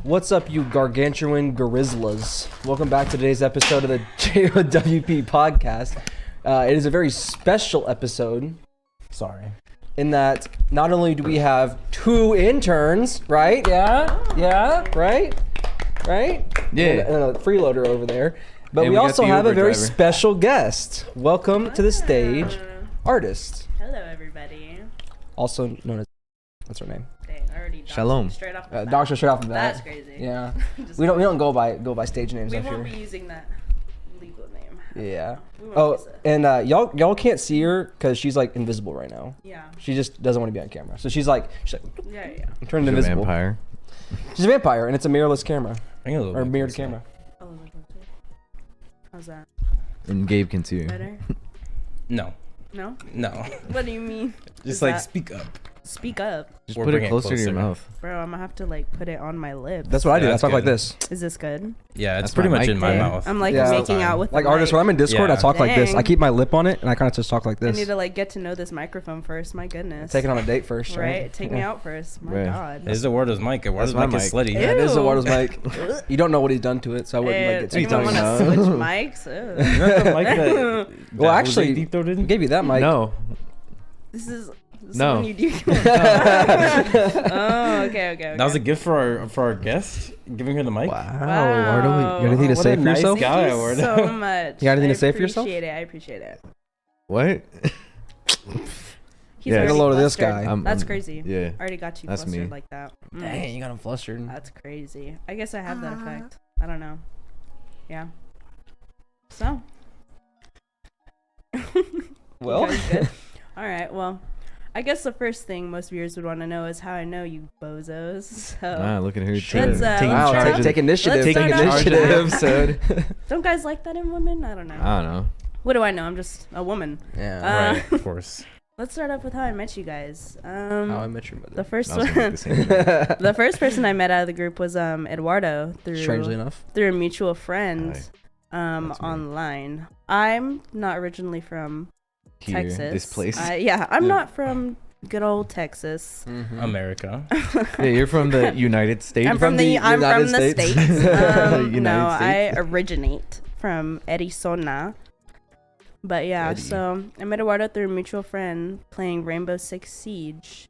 What's up, you gargantuan gorillas? Welcome back to today's episode of the JOWP podcast. It is a very special episode. Sorry. In that not only do we have two interns, right? Yeah, right? Yeah. And a freeloader over there. But And we we got also the have a Uber very driver. special guest. Welcome to the stage, Artist. Hello, everybody. Also known as, what's her name? Dang, I already doxed Shalom. you straight off the bat. Doctor straight off the bat. That's crazy. Yeah. Just We don't go by stage names We up won't here. be using that legal name. Yeah. We won't Oh, use it. and y'all can't see her because she's like invisible right now. Yeah. She just doesn't want to be on camera. So she's like Yeah. turned She's a invisible. vampire. She's a vampire, and it's a mirrorless camera or bit mirrored closer. camera. Oh, how's that? And Gabe can too. Better? No. No? No. What do you mean? Just Is like that- speak up. Speak up. Just Or put bring it it closer to your closer. mouth. Bro, I'm gonna have to like put it on my lips. That's what I do. Yeah, I that's talk like good. this. Is this good? Yeah, it's That's pretty my much mic in my there. mouth. I'm like Yeah. making out with Like the artists, mic. when I'm in Discord, Yeah. I talk like this. I Dang. keep my lip on it, and I kind of just talk like I this. need to like get to know this microphone first. My goodness. Take it on a date first, Right? Take me Yeah. out first. My Right. God. This is Eduardo's mic. Eduardo's my mic is mic. slutty. Yeah, it is Ew. Eduardo's mic. You don't know what he's done to it, so I wouldn't like get too Anyone want talking to about? switch mics? Ew. Isn't that the mic that Well, actually, deep throated? gave you that mic. No. This is No. when you do. Oh, okay. That was a gift for our guest, giving her the mic. Wow, Wow. Eduardo, you got anything to What say a for nice yourself? guy. Thank you Word. so much. You got anything I to say for yourself? I appreciate it. What? He's Yeah. already Get a load of this flustered. guy. That's crazy. Yeah. I already got you That's flustered me. like that. Dang, you got him flustered. That's crazy. I guess I have that effect. I don't know. Yeah. So. Well. You guys good? All right. Well, I guess the first thing most viewers would want to know is how I know you bozos. So, Look at her. Let's, taking Wow, Let's charge. take initiative. let's Take start off- initiative. don't guys like that in women? I don't know. I don't know. What do I know? I'm just a woman. Yeah. Right, of course. Let's start off with how I met you guys. How I Met Your The Mother. first I was one, gonna make the same joke. the first person I met out of the group was Eduardo Strangely enough. through a mutual friend That's me. online. I'm not originally from Here, Texas. this place. I'm Yeah. not from good old Texas. Mm-hmm. America. Yeah, you're from the United States. I'm from the United States. United No, I States. originate from Arizona. But yeah, Eddie. so I met Eduardo through a mutual friend playing Rainbow Six Siege.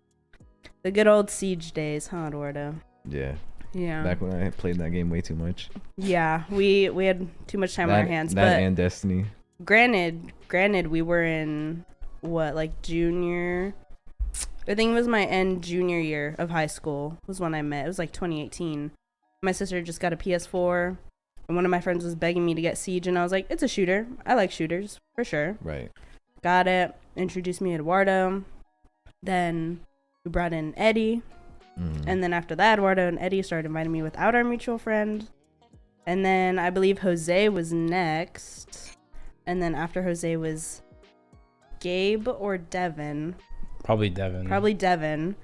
The good old Siege days, huh, Eduardo? Yeah. Yeah. Back when I played that game way too much. Yeah, we had too much time on our hands. That But and Destiny. granted, we were in what, like junior? I think it was my end junior year of high school was when I met. It was like 2018. My sister just got a PS4, and one of my friends was begging me to get Siege, and I was like, it's a shooter. I like shooters for sure. Right. Got it. Introduced me to Eduardo. Then we brought in Eddie, and then after that, Eduardo and Eddie started inviting me without our mutual friend. And then I believe Jose was next. And then after Jose was Gabe or Devin. Probably Devin. Probably Devin.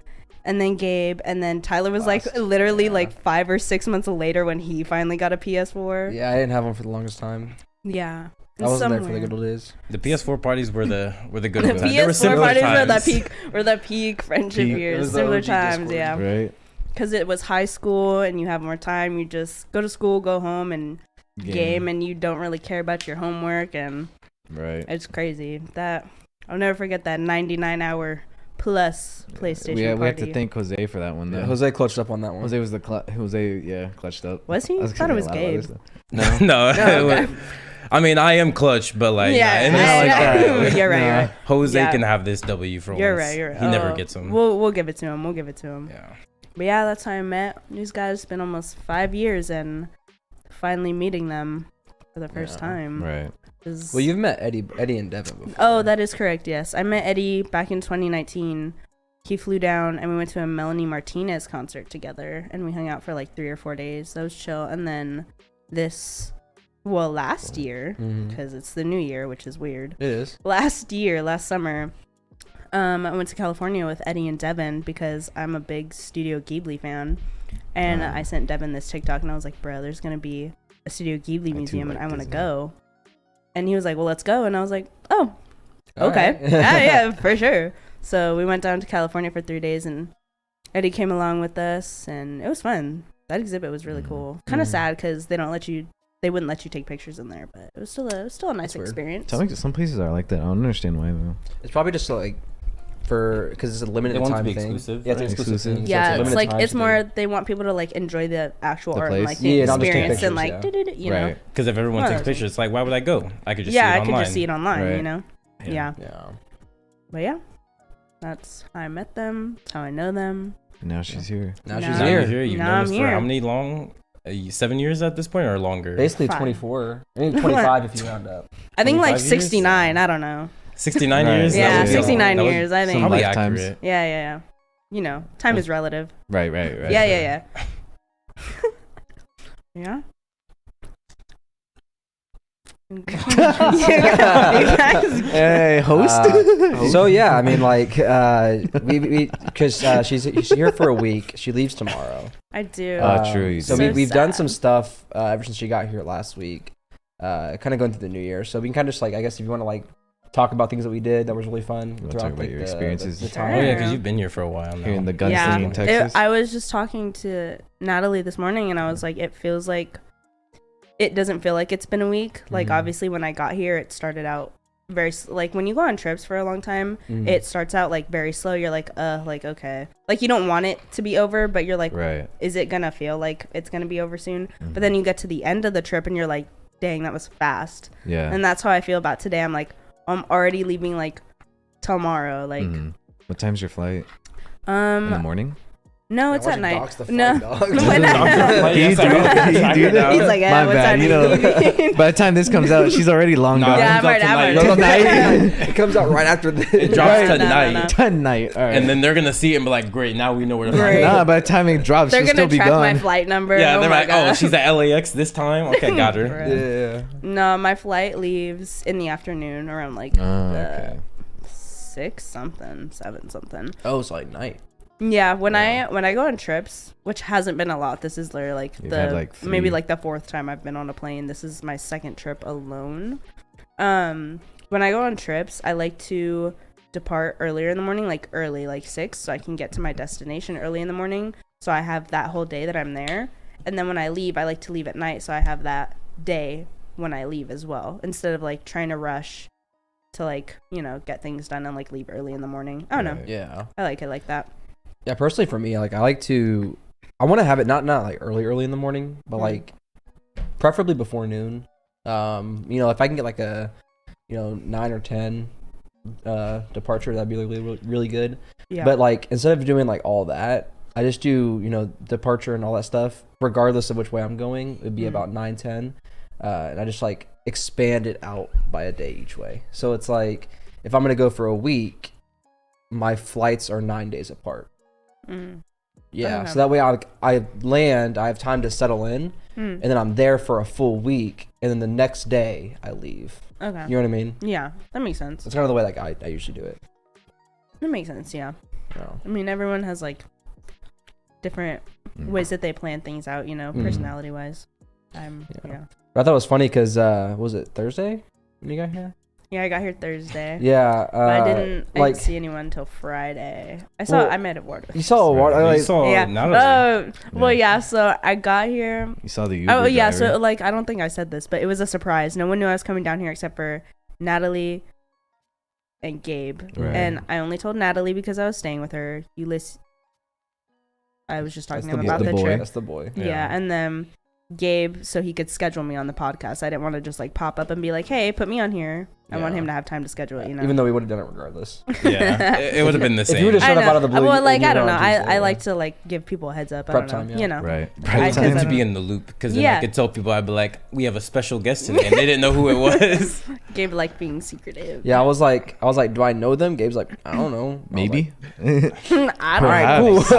And then Gabe. And then Tyler was like Last- literally yeah. like 5 or 6 months later when he finally got a PS4. Yeah, I didn't have one for the longest time. Yeah. I wasn't there for the good old days. The PS4 parties were the good The old times. They were PS4 similar parties times. were the peak friendship Peak. It years. was the Similar OG times, Discord. yeah. Right. Because it was high school and you have more time. You just go to school, go home, and game, and you don't really care about your homework, and Right. it's crazy. That I'll never forget that 99-hour plus PlayStation We have party. to thank Jose for that one though. Yeah, Jose clutched up on that one. Jose was the clutched up. Was he? I was thought it was gonna say a lot of Gabe. other stuff. No. No, okay. I mean, I am clutch, but like, Yeah, in yeah, this, yeah. like, You're right, you're right. Jose Yeah. can have this W for You're once. right, you're right. He never Oh, gets them. We'll give it to him. We'll give it to him. Yeah. But yeah, that's how I met these guys. It's been almost 5 years, and finally meeting them for the first time. Right. is- Well, you've met Eddie and Devin before. Oh, that is correct. Yes, I met Eddie back in 2019. He flew down and we went to a Melanie Martinez concert together, and we hung out for like 3 or 4 days. That was chill. And then last year, because it's the new year, which is weird. It is. Last summer, I went to California with Eddie and Devin because I'm a big Studio Ghibli fan. And I sent Devin this TikTok, and I was like, bro, there's going to be a Studio Ghibli museum, and I want to go. And he was like, well, let's go. And I was like, oh, okay. Alright. yeah, for sure. So we went down to California for 3 days, and Eddie came along with us, and it was fun. that exhibit was really cool. Kind of sad because they wouldn't let you take pictures in there, but it was still a nice experience. Some places are like that. I don't understand why though. It's probably just like because it's a limited They want it to time be thing. exclusive, Yeah, it's right? exclusive. Exclusive. thing, so Yeah, a it's limited like time it's thing. more they want people to like enjoy the actual The art and place? like the Yeah, not just take experience and like pictures, you know. Right. Because if everyone One of takes those pictures, it's like, why would I go? I could just Yeah, see I it could online. just see it online, Right. you know. Yeah. Yeah. But yeah, that's how I met them. That's how I know them. Now she's here. Now Now she's Now here. you're here. You've Now known I'm us for here. how many long? 7 years at this point or longer? Basically 5. 24. I mean 25 if you round up. I think like 25 years? 69. I don't know. 69 Right. years? Yeah, was- 69 that was years. I think. Some Probably lifetimes. accurate. Yeah. You know, time is relative. Right. Yeah. Yeah. Hey, host. So yeah, I mean like we because she's here for a week. She leaves tomorrow. I do. True, you So do. we've done sad. some stuff ever since she got here last week. Kind of going through the new year. So we can kind of just like I guess if you want to like talk about things that we did that was really fun. wanna throughout, talk about like, your the experiences? the Sure. Oh, time. yeah, because you've been here for a while now. Here in the gunslinging Yeah. in Texas. I was just talking to Natalie this morning and I was like, it feels like it doesn't feel like it's been a week. Like obviously when I got here, it started out very like when you go on trips for a long time, it starts out like very slow. You're like okay, like you don't want it to be over, but you're like, Right. is it gonna feel like it's gonna be over soon? But then you get to the end of the trip and you're like, dang, that was fast. Yeah. And that's how I feel about today. I'm like, I'm already leaving like tomorrow. Like, What time's your flight? In the um, morning? no, Yeah, it's why'd at you night. dox the No, flight, dog? When I- You do that? he's like, yeah, My what bad. time You are you know, leaving? by the time this comes out, she's already long Nah, gone. Yeah, it comes out I'm already- tonight. It comes out right after this. It drops Right. No, tonight. no. Tonight. All right. And then they're going to see it and be like, great, now we know where to Great. find Nah, by the time it drops, They're she'll still gonna be track my gone. flight number. Yeah, oh they're my like, oh, God. she's at LAX this time? Okay, got her. Right. Yeah. No, my flight leaves in the afternoon around like Okay. 6 something, 7 something. Oh, it's like night. Yeah, when I go on trips, which hasn't been a lot. This is literally like You've had, like, maybe 3. like the 4th time I've been on a plane. This is my 2nd trip alone. When I go on trips, I like to depart earlier in the morning, like early, like 6, so I can get to my destination early in the morning. So I have that whole day that I'm there. And then when I leave, I like to leave at night, so I have that day when I leave as well, instead of like trying to rush to like, you know, get things done and like leave early in the morning. I don't know. Right. Yeah. I like it like that. Yeah, personally for me, like I want to have it not like early in the morning, but like preferably before noon. You know, if I can get like a 9 or 10 departure, that'd be really good. Yeah. But like instead of doing like all that, I just do, departure and all that stuff regardless of which way I'm going. It'd be about 9, 10. And I just like expand it out by a day each way. So it's like if I'm going to go for a week, my flights are 9 days apart. Yeah, Okay. so that way I land, I have time to settle in, and then I'm there for a full week, and then the next day I leave. Okay. You know what I mean? Yeah, that makes sense. That's kind of the way like I usually do it. That makes sense, yeah. So. I mean, everyone has like different ways that they plan things out, personality wise. But I thought it was funny because was it Thursday when you got here? Yeah, I got here Thursday. Yeah, But I didn't see anyone until Friday. I met Eduardo. You saw You saw Yeah. Natalie. Oh, well, yeah. So I got here. You saw the Uber Oh, yeah. driver. So like, I don't think I said this, but it was a surprise. No one knew I was coming down here except for Natalie and Gabe. Right. And I only told Natalie because I was staying with her. I was just talking to him the about the boy. trip. That's the boy. Yeah, and then Gabe, so he could schedule me on the podcast. I didn't want to just like pop up and be like, "Hey, put me on here." I want Yeah. him to have time to schedule it. Even though we would have done it regardless. Yeah, it would have been the If you same. would've I showed up know. out of the blue. Well, like and you I were don't know. on I Tuesday, like to like give people a heads up. I Prep don't know. time, yeah. Right. I I tend don't to be know. in the loop because then Yeah. I could tell people, I'd be like, we have a special guest today, and they didn't know who it was. Gabe like being secretive. Yeah, I was like, do I know them? Gabe's like, I don't know. I was Maybe. I don't Perhaps. know. like,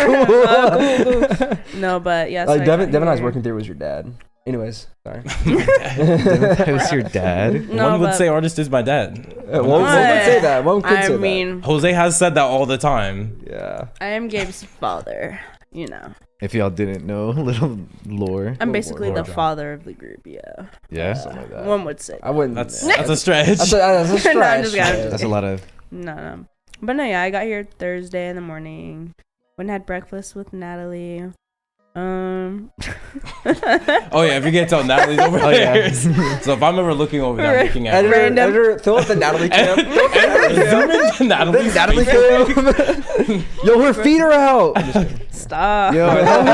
all right, cool. No, but yeah. So Like I Devin got and I was here. working through was your dad. Anyways, sorry. Who's your dad? No, One would but- say artist is my dad. One could say that. One could say I mean, Jose has said that all the time. that. Yeah. I am Gabe's father. If y'all didn't know, little lore. I'm basically Lord the John. father of the group. Yeah. Yeah. Something like that. One would say. I wouldn't. That's yeah. a stretch. That's a stretch. No, I'm just kidding, I'm just That's a lot of. No. But no, yeah, I got here Thursday in the morning. Went and had breakfast with Natalie. Oh yeah, if you can't tell, Natalie's over there. So if I'm ever looking over there, I'm looking at her. Editor, fill up the Natalie cam. Zoom into Natalie's Natalie face. cam. Yo, her feet are out. Stop. Yo, Don't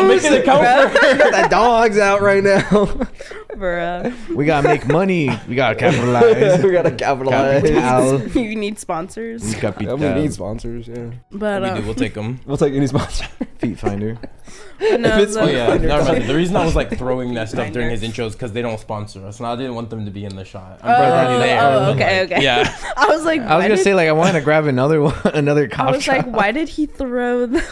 make it account for her. the dog's out right now. Bruh. We gotta make money. We gotta capitalize. We gotta capitalize. Capital. You need sponsors. Capital. We need sponsors, yeah. But We do. We'll take them. We'll take any sponsor. Feet finder. no, it's- Oh yeah, Finder. never mind. The reason I was like throwing that stuff during Finder. his intros because they don't sponsor us, and I didn't want them to be in the shot. I'm Oh, already there. oh, but, okay, like, okay. Yeah. I was like, I was gonna say like I wanted to grab another one, another I cop was like, shot. why did he throw those?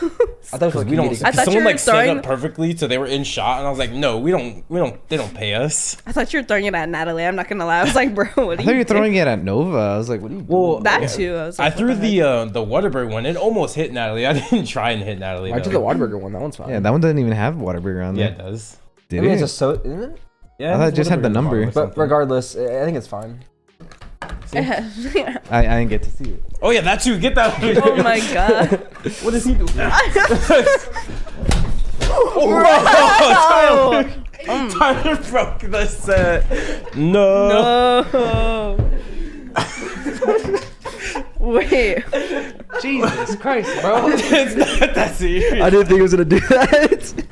I thought it was We don't. comedic. I thought Someone you were like set throwing- up perfectly, so they were in shot, and I was like, no, we don't. They don't pay us. I thought you were throwing it at Natalie. I'm not gonna lie. I was like, bro, what are I thought you you were throwing it at Nova. I was like, what are you Well, doing? That too. I was I like, threw what the heck? the Waterbury one. It almost hit Natalie. I didn't try and hit Natalie. I took though. the Whataburger one. That one's fine. Yeah, that one doesn't even have Whataburger on Yeah, there. it does. Did I mean, it? it's just so, isn't it? Yeah, I thought it just had the Whataburger's number. bottom or But something. regardless, I think it's fine. I didn't get to see it. Oh yeah, that too. Get that. Oh my god. What does he do? Oh, Tyler broke the set. No. no. Wait. Jesus Christ, bro. It's not that serious. I didn't think it was gonna do that.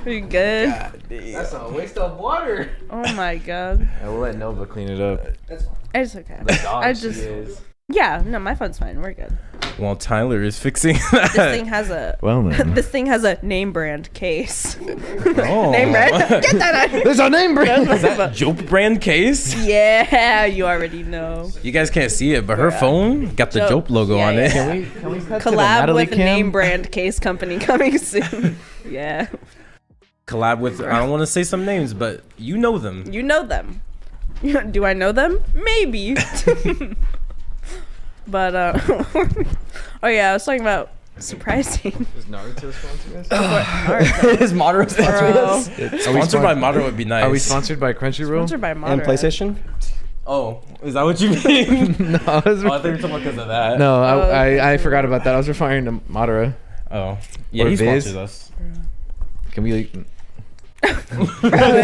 Are you good? That's a waste of water. Oh my god. Yeah, we'll let Nova clean it up. It's okay. Dog I she just. is. Yeah. No, my phone's fine. We're good. While Tyler is fixing that. This thing has a. Well then. This thing has a name brand case. Oh. Name brand. Get that out. There's a name brand. Is that Jowp brand case? Yeah, you already know. You guys can't see it, but her phone got the Jowp. Jowp logo Yeah, on yeah. it. Can we cut to the Collab Natalie with cam? name brand case company coming soon. Yeah, Collab with, I don't want to say some names, but you know them. you know them. Do I know them? Maybe. But oh yeah, I was talking about surprising. Is Naruto sponsored us? Naruto. Is Modern sponsoring Bro. us? Sponsored by Modern would be nice. Are we sponsored by Crunchyroll? Sponsored by And Modern. PlayStation? Oh, is that what you mean? No, I was Oh, I thought you were talking about because of that. no, Oh, I forgot about that. I was referring to Madara. Oh. Yeah, Or he Viz. sponsors us. Can we? Like,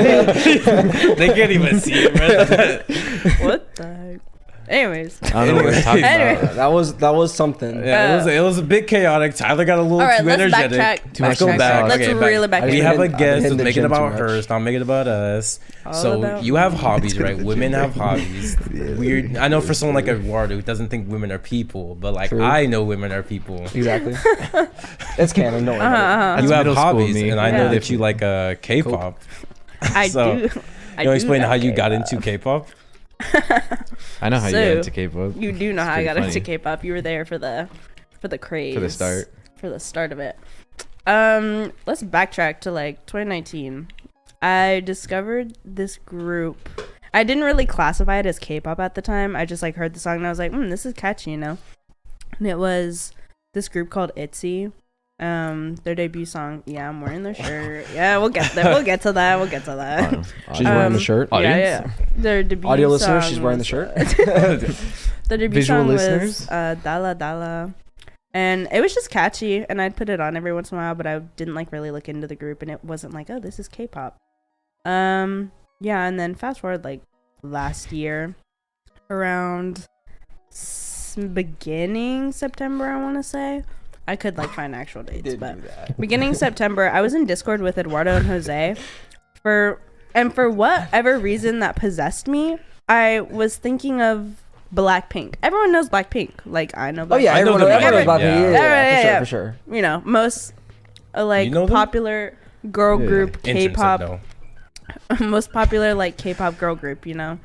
They can't even see it, bro. What the heck? Anyways. I don't know what we're talking Anyway. about. That was something. Yeah, it was a bit chaotic. Tyler got a little All right, too let's energetic. backtrack. Too much Go TikTok. back. Let's Okay, reel it back. We in. have a I've been guest. hitting Let's the make it gym too about much. her. Stop making it about us. All So about you have me. hobbies, right? the Women gym. have hobbies. Weird. I know for someone like Eduardo who doesn't think women are people, but like True. I know women are people. Exactly. It's canon. Don't worry about You That's have middle school hobbies, me. and I know Yeah. that you like K-pop. I So, do. I You want to do explain know how you got K-pop. into K-pop? I know how you So, get into K-pop. You do know It's how I pretty got funny. into K-pop. You were there for the craze. For the start. For the start of it. Let's backtrack to like 2019. I discovered this group. I didn't really classify it as K-pop at the time. I just like heard the song and I was like, this is catchy, you know. And it was this group called ITZY. Their debut song. Yeah, I'm wearing their shirt. Yeah, we'll get there. We'll get to that. We'll get to that. She's wearing the shirt. Yeah, Audience? yeah. Their debut Audio song listeners, she's wearing the was, shirt. the debut Visual song listeners? was Dala Dala. And it was just catchy, and I'd put it on every once in a while, but I didn't like really look into the group, and it wasn't like, oh, this is K-pop. Yeah, and then fast forward like last year, around beginning September, I want to say. I could like find actual dates, but beginning September, I was in Discord with Eduardo and Jose, for whatever reason that possessed me, I was thinking of Blackpink. Everyone knows Blackpink. Like I know Blackpink. Oh yeah, I know everyone them. knows about Yeah. me. Yeah, For sure. You know, most like You know them? popular girl Yeah. group Intern said K-pop. no. Most popular like K-pop girl group, you know.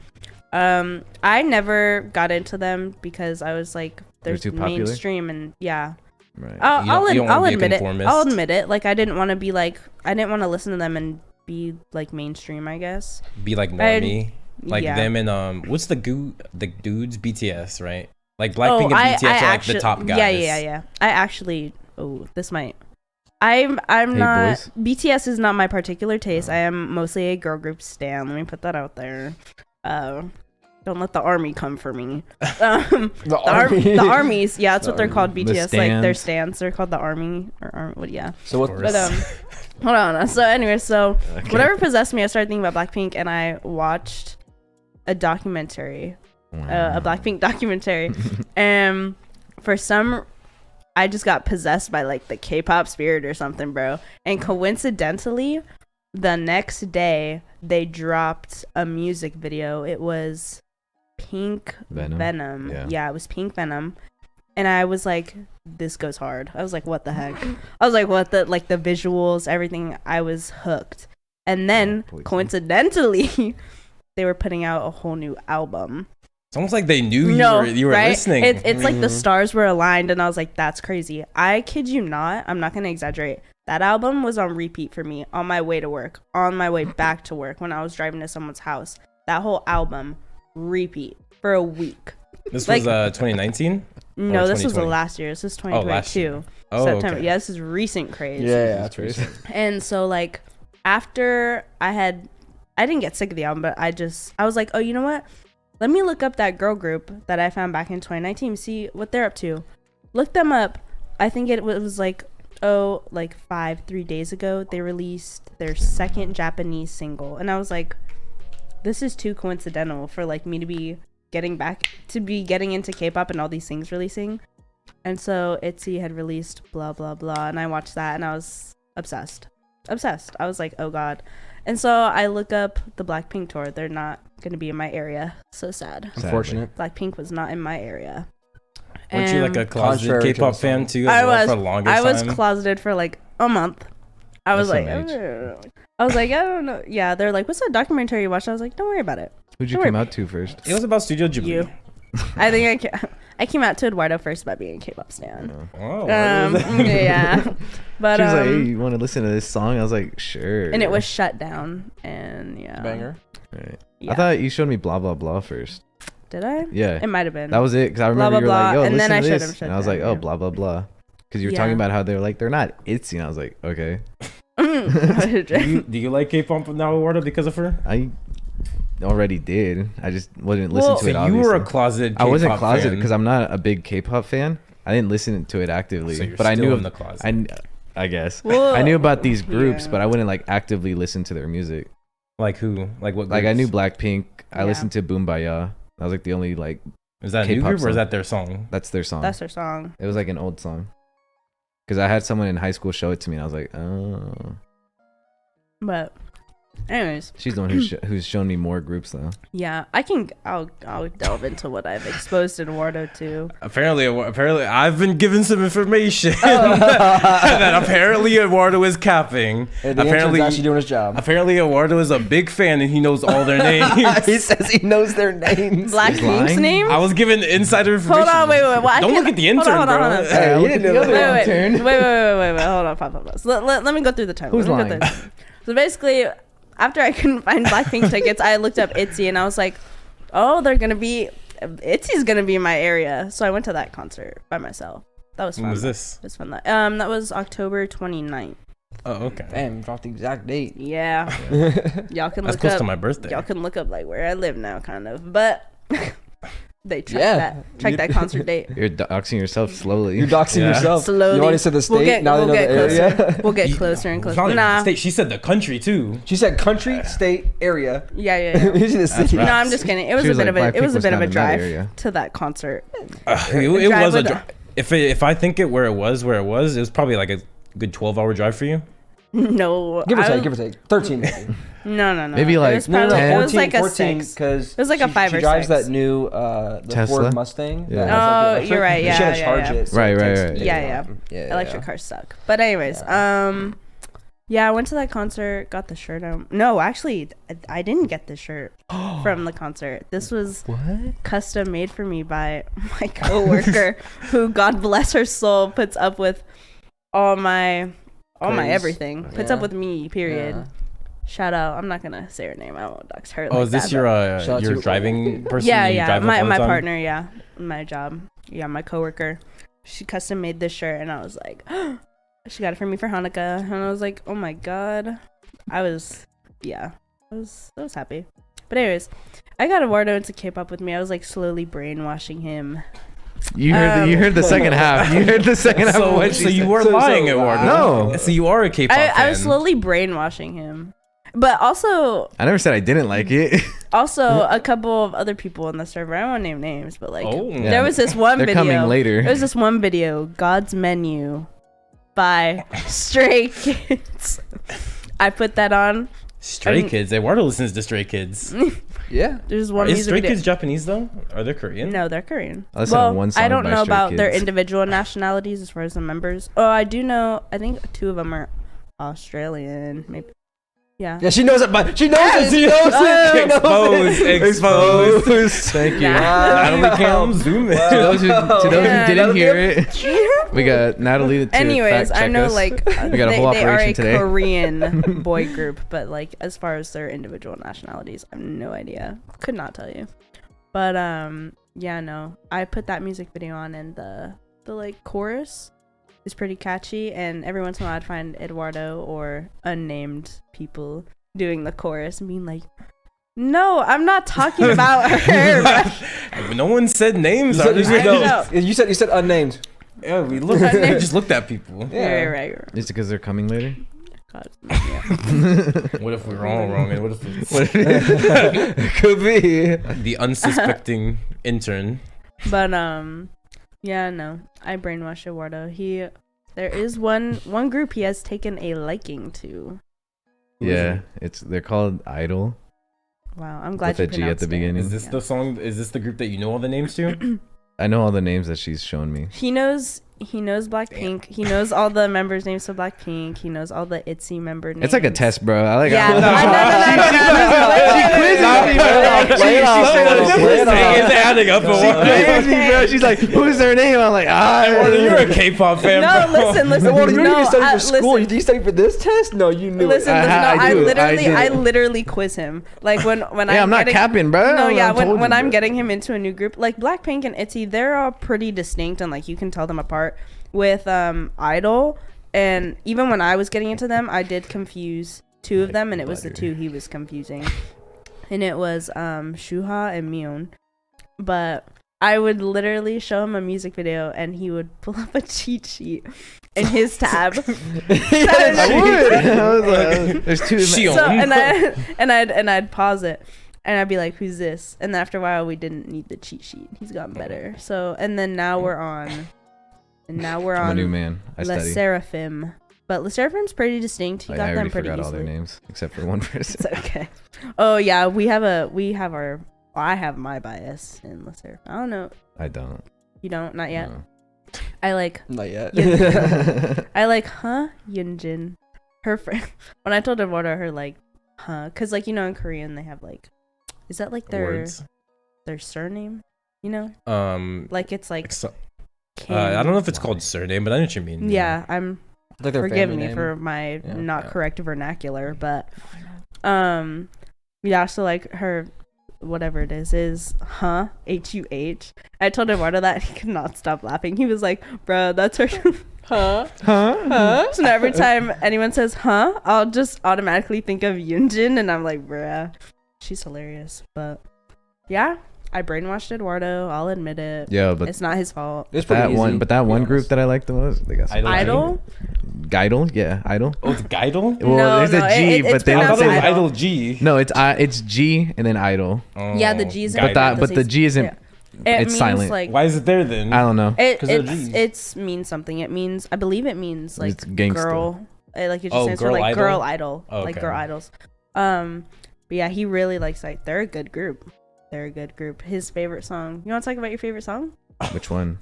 I never got into them because I was like, They're there's too popular? mainstream and yeah. Right. I'll you don't wanna be a admit it. conformist. I'll admit it. Like I didn't want to be like, I didn't want to listen to them and be like mainstream, I guess. Be like normie. Like yeah. them and what's the dudes BTS, right? Like Blackpink and BTS are like actually, the top guys. Yeah. I actually, this might. I'm Hey, not. boys. BTS is not my particular taste. I am mostly a girl group stan. Let me put that out there. Don't let the army come for me. The army. The armies, yeah, that's what they're called. BTS, like their stands. stands. They're called the army what? Yeah. So what? But hold on. So anyway, whatever possessed me, I started thinking about Blackpink, and I watched a documentary, a Blackpink documentary, and I just got possessed by like the K-pop spirit or something, bro. And coincidentally, the next day they dropped a music video. It was Pink Venom. Yeah, it was Pink Venom. And I was like, this goes hard. I was like, what the heck? I was like, what the, like the visuals, everything. I was hooked. And then coincidentally, they were putting out a whole new album. It's almost like they knew you were right? listening. It's like the stars were aligned, and I was like, that's crazy. I kid you not. I'm not going to exaggerate. That album was on repeat for me on my way to work, on my way back to work, when I was driving to someone's house. That whole album, repeat for a week. This was 2019? No, this was the last year. This is 2022. September. Okay. Yeah, this is recent craze. Yeah, that's recent. And so like after I didn't get sick of the album, but I was like, oh, you know what? Let me look up that girl group that I found back in 2019, see what they're up to. Look them up. I think it was like 3 days ago, they released their second Japanese single. And I was like, this is too coincidental for like me to be getting into K-pop and all these things releasing. And so ITZY had released blah blah blah, and I watched that and I was obsessed. I was like, oh god. And so I look up the Blackpink tour. They're not going to be in my area. So sad. Unfortunate. Blackpink was not in my area. Weren't you like a closeted K-pop fan too? For the longest I was time? closeted for like a month. I was like, I don't know. Yeah, they're like, what's that documentary you watched? I was like, don't worry about it. Who'd you come out to first? It was about Studio Ghibli. You. I think I came out to Eduardo first by being a K-pop stan. Oh, yeah. But she was like, hey, you want to listen to this song? I was like, sure. And it was shut down. And yeah. Banger. Right. Yeah. I thought you showed me blah blah blah first. Did I? Yeah. It might have been. That was it, because I remember blah, you were like, yo, and listen then to I this. shut And I was like, down, oh, yeah. blah blah blah. Because you were talking about how they were like, they're not ITZY. And I was like, okay. do you like K-pop now, Eduardo, because of her? I already did. I just wasn't listening to it, So obviously. you were a closeted K-pop I wasn't closeted fan. because I'm not a big K-pop fan. I didn't listen to it actively. So you're but I still knew in the closet. I guess. Well, I knew about these groups, yeah. but I wouldn't like actively listen to their music. Like who? Like what? Like I knew groups? Blackpink. I listened to Boom Baya. That was like the only like. Is that a new K-pop group or is song. that their song? That's their song. That's their song. It was like an old song. Because I had someone in high school show it to me, and I was like, oh. But, anyways. She's the one who's shown me more groups though. Yeah, I'll delve into what I've exposed Eduardo to. Apparently, I've been given some information that apparently Eduardo is capping. Hey, the apparently, intern's actually doing his job. Apparently, Eduardo is a big fan and he knows all their names. He says he knows their names. Blackpink's name? I was given insider information. Hold on, wait. Well, Don't look at the intern, hold on. bro. Hey, you didn't know that. Wait. Hold on, pause. Hold me go through the timeline. Who's lying? So basically, after I couldn't find Blackpink tickets, I looked up ITZY and I was like, oh, ITZY's gonna be in my area. So I went to that concert by myself. That was fun. When was this? It was fun. That was October 29th. Oh, okay. Damn, dropped the exact date. Yeah. Y'all can That's look close up. to my birthday. Y'all can look up like where I live now, kind of. But they check that concert date. You're doxing yourself slowly. You're doxing yourself. Slowly. You already said the state. Now they know the area. We'll get closer and It's closer. not Nah. like the state. She said the country too. She said country, state, area. Yeah. Usually the city. right. No, I'm just kidding. It was She a was bit like, of a Blackpink was bit of not a in that drive area. to that concert. It was a with drive. If I think it where it was, it was probably like a good 12-hour drive for you. No, Give or take. 13 maybe. No. Maybe It like was probably- 10. It was like a 14, 6. because It was like a 5 she or drives 6. that new the Tesla? Ford Mustang. Yeah. that has, like, the Oh, electric. you're right, And she had to yeah, charge yeah. it. So Right, it takes- right. Yeah. Electric cars suck. But anyways, yeah, I went to that concert, got the shirt on. No, actually, I didn't get the shirt from the concert. This was custom made for me by my coworker, who, God bless her soul, puts up with all my everything. Puts up with me. Period. Yeah. Shout out. I'm not gonna say her name. I won't dox her. Oh, like is this that, your but- driving person? Yeah, You yeah. drive My up all the time? partner. Yeah, my job. Yeah, my coworker. She custom made this shirt, and I was like, she got it for me for Hanukkah, and I was like, oh my god, I was happy. But anyways, I got Eduardo into K-pop with me. I was like slowly brainwashing him. You heard the second half. You heard the second half of what she So you said. were lying, Eduardo. No. So you are a K-pop fan. I was slowly brainwashing him. But also I never said I didn't like it. a couple of other people on the server. I won't name names, but like Yeah, there was this one they're video. coming later. There was this one video, God's Menu by Stray Kids. I put that on. Stray Kids. Eduardo listens to Stray Kids. Yeah. There's one Is music Stray video. Kids Japanese though? Are they Korean? No, they're Korean. I listened to one song I don't by know Stray about their Kids. individual nationalities as far as the members. Oh, I do know. I think 2 of them are Australian. Maybe. Yeah. Yeah, she knows it, but she knows it. She knows it. Exposed. Thank you. Nah. Natalie Cam, zoom in. To those who Yeah. didn't hear it, we got Natalie to Anyways, fact I check know us. like We got a whole they are a operation today. Korean boy group, but like as far as their individual nationalities, I have no idea. Could not tell you. But yeah, no. I put that music video on, and the like chorus is pretty catchy, and every once in a while I'd find Eduardo or unnamed people doing the chorus and being like, no, I'm not talking about her. No one said names. You said, Are they? know. you said unnamed. Yeah, we just looked at people. Yeah. Right. Is it because they're coming later? God, yeah. What if we're all wrong? And what if it's Could be. the unsuspecting intern? But yeah, no, I brainwashed Eduardo. There is one group he has taken a liking to. Yeah, they're called Idol. Wow, I'm glad With you a G at pronounced the it. beginning. Is this the song? Is this the group that you know all the names to? I know all the names that she's shown me. He knows Blackpink. He knows all the members' names of Blackpink. He knows all the ITZY member names. It's like a test, bro. I like. Yeah, It's adding up. She's like, who's their name? I'm like, You're a K-pop fan. No, bro. listen. Well, you didn't No, even study for school. listen. Did you study for this test? No, you knew Listen, it. no, I do. I did. literally quiz him. Like when Yeah, I'm not getting, capping, bro. No, yeah, I told when you, I'm bro. getting him into a new group, like Blackpink and ITZY, they're all pretty distinct and like you can tell them apart. With Idol, and even when I was getting into them, I did confuse 2 of them, and it was the 2 he was confusing, and it was Shuha and Mion. But I would literally show him a music video, and he would pull up a cheat sheet in his tab. I would. I was like, there's 2 of them. So and I'd pause it, and I'd be like, "Who's this?" And then after a while, we didn't need the cheat sheet. He's gotten better. So and then now we're on. And now we're I'm on a new man. I Le study. Seraphim. But Le Seraphim's pretty distinct. He I got them already pretty forgot all easily. their names except for one person. It's okay. Oh yeah, I have my bias in Le Seraphim. I don't know. I don't. You don't? Not yet? No. I like Not yet. Yunjin. Her friend. When I told Eduardo her like, because like in Korean they have like, is that like their surname? Like it's like. I don't know if it's called surname, but I know what you mean. Yeah, Like their forgive family me name. for my not Yeah. correct vernacular, but yeah, so like her whatever it is H-U-H. I told Eduardo that, and he could not stop laughing. He was like, bro, that's her huh. So now every time anyone says I'll just automatically think of Yunjin, and I'm like, bruh, she's hilarious. But yeah, I brainwashed Eduardo, I'll admit it. Yeah, but It's not his fault. It's pretty that easy, one, but that to be one group honest. that I like the most, they got some- Idol? Idol, yeah, Idol. Oh, it's Geidel? Well, No, there's a G, it's but they I don't thought pronounced it was say. Idol. Idol G. No, it's G and then Idol. Oh, Yeah, the G's are- But that, Geidel. but the G isn't. Yeah. It's means silent. like Why is it there then? I don't know. It 'Cause they're Gs. it's means something. It means, I believe it means like It's gangsta. girl. Like it just Oh, stands for girl like idol? girl idol, Oh, like okay. girl idols. But yeah, he really likes like they're a good group. They're a good group. His favorite song. You want to talk about your favorite song? Which one?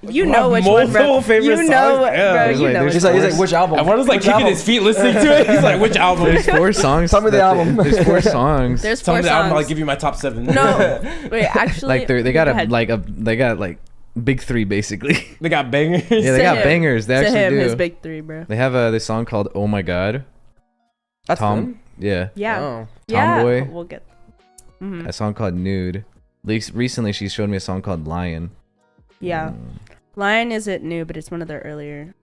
You We know have which one, bro. multiple favorite You know, songs? Yeah. bro. There's You like- know there's which He's like, one. which album? And one was like Which kicking album? his feet listening to it. He's like, which album? There's 4 songs. Tell me the that album. There's 4 songs. There's Tell 4 me the album, I'll songs. give you my top 7. No, wait. Actually, like they go got ahead. they got like big 3 basically. They got bangers. Yeah, they To got him. bangers. They to actually him, do. his big 3, bro. They have this song called "Oh My God." That's Tom, them? yeah, Yeah, Oh. yeah. Tomboy. We'll get. Mhm. a song called "Nude." Recently, she showed me a song called "Lion." Yeah, Mm, Lion isn't new, but it's one of their earlier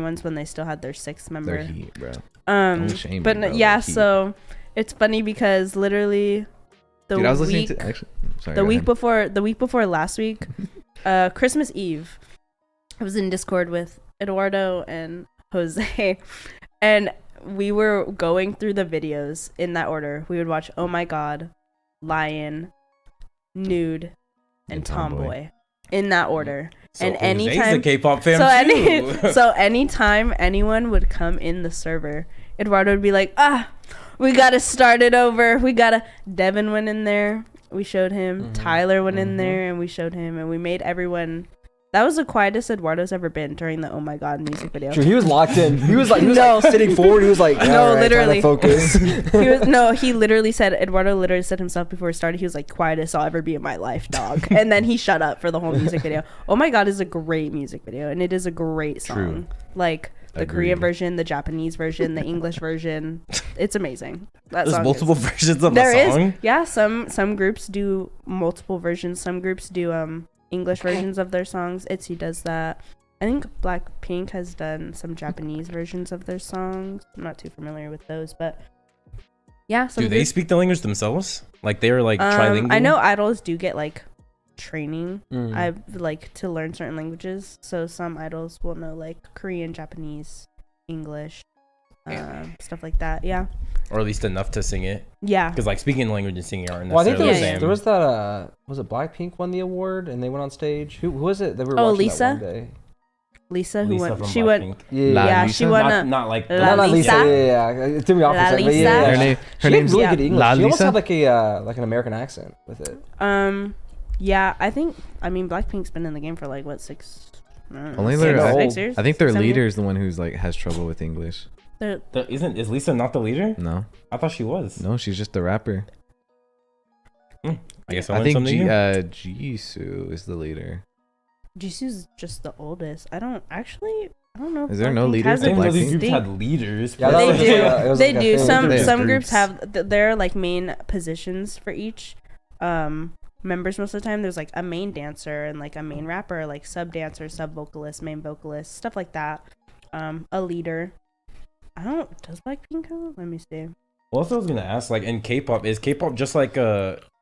ones when they still had their 6th member. they're heat, bro. Um, Don't shame but me, bro. yeah, They're heat. so It's funny because literally Dude, I was listening to actually. Sorry, the week before last week, Christmas Eve, I was in Discord with Eduardo and Jose, and we were going through the videos in that order. We would watch Oh My God, Lion, Nude, and Tomboy in that order. So and Jose's anytime a K-pop fan too. so anytime anyone would come in the server, Eduardo would be like, we gotta start it over. Devin went in there. We showed him. Tyler went in there and we showed him, and we made everyone. That was the quietest Eduardo's ever been during the Oh My God music video. True, he was locked in. He was like sitting forward. He was like, no, literally focus. He literally said, Eduardo literally said himself before it started, he was like, quietest I'll ever be in my life, dog. And then he shut up for the whole music video. Oh My God is a great music video, and it is a great song. True. Like the Agreed. Korean version, the Japanese version, the English version. It's amazing. There's multiple versions of the song. Yeah, some groups do multiple versions. Some groups do English versions of their songs. ITZY does that. I think Blackpink has done some Japanese versions of their songs. I'm not too familiar with those, but yeah. Do they speak the language themselves? Like they're like trilingual? I know idols do get like training. I like to learn certain languages, so some idols will know like Korean, Japanese, English, stuff like that. Yeah. Or at least enough to sing it. Yeah. Because like speaking language and singing aren't Well, I think necessarily the same. there was that. Was it Blackpink won the award and they went on stage? Who was it that we were watching Lisa? that one day? Lisa, who Lisa went. from She went. Blackpink. Yeah, Lisa? she won. Not like La Not Lisa? Lisa. Yeah. It threw me off for a La second. But Lisa? yeah. Her She name's had really yeah. good English. La She almost Lisa? had like an American accent with it. Yeah, I mean Blackpink's been in the game for like what 6 Only six, their- six years? I think their 7 leader years? is the one who's like has trouble with English. Is Lisa not the leader? No, I thought she was. no, she's just the rapper. I guess I learned think something new. Jisoo is the leader. Jisoo's just the oldest. I don't know. If Is there no Blackpink leaders has in I didn't know these Blackpink? groups had leaders. Yeah, They that's do. it was They like a do. thing. Some They have some groups groups. have their like main positions for each members. Most of the time, there's like a main dancer and like a main rapper, like sub dancer, sub vocalist, main vocalist, stuff like that. A leader. Does Blackpink count? Let me see. Well, also I was gonna ask, like in K-pop, is K-pop just like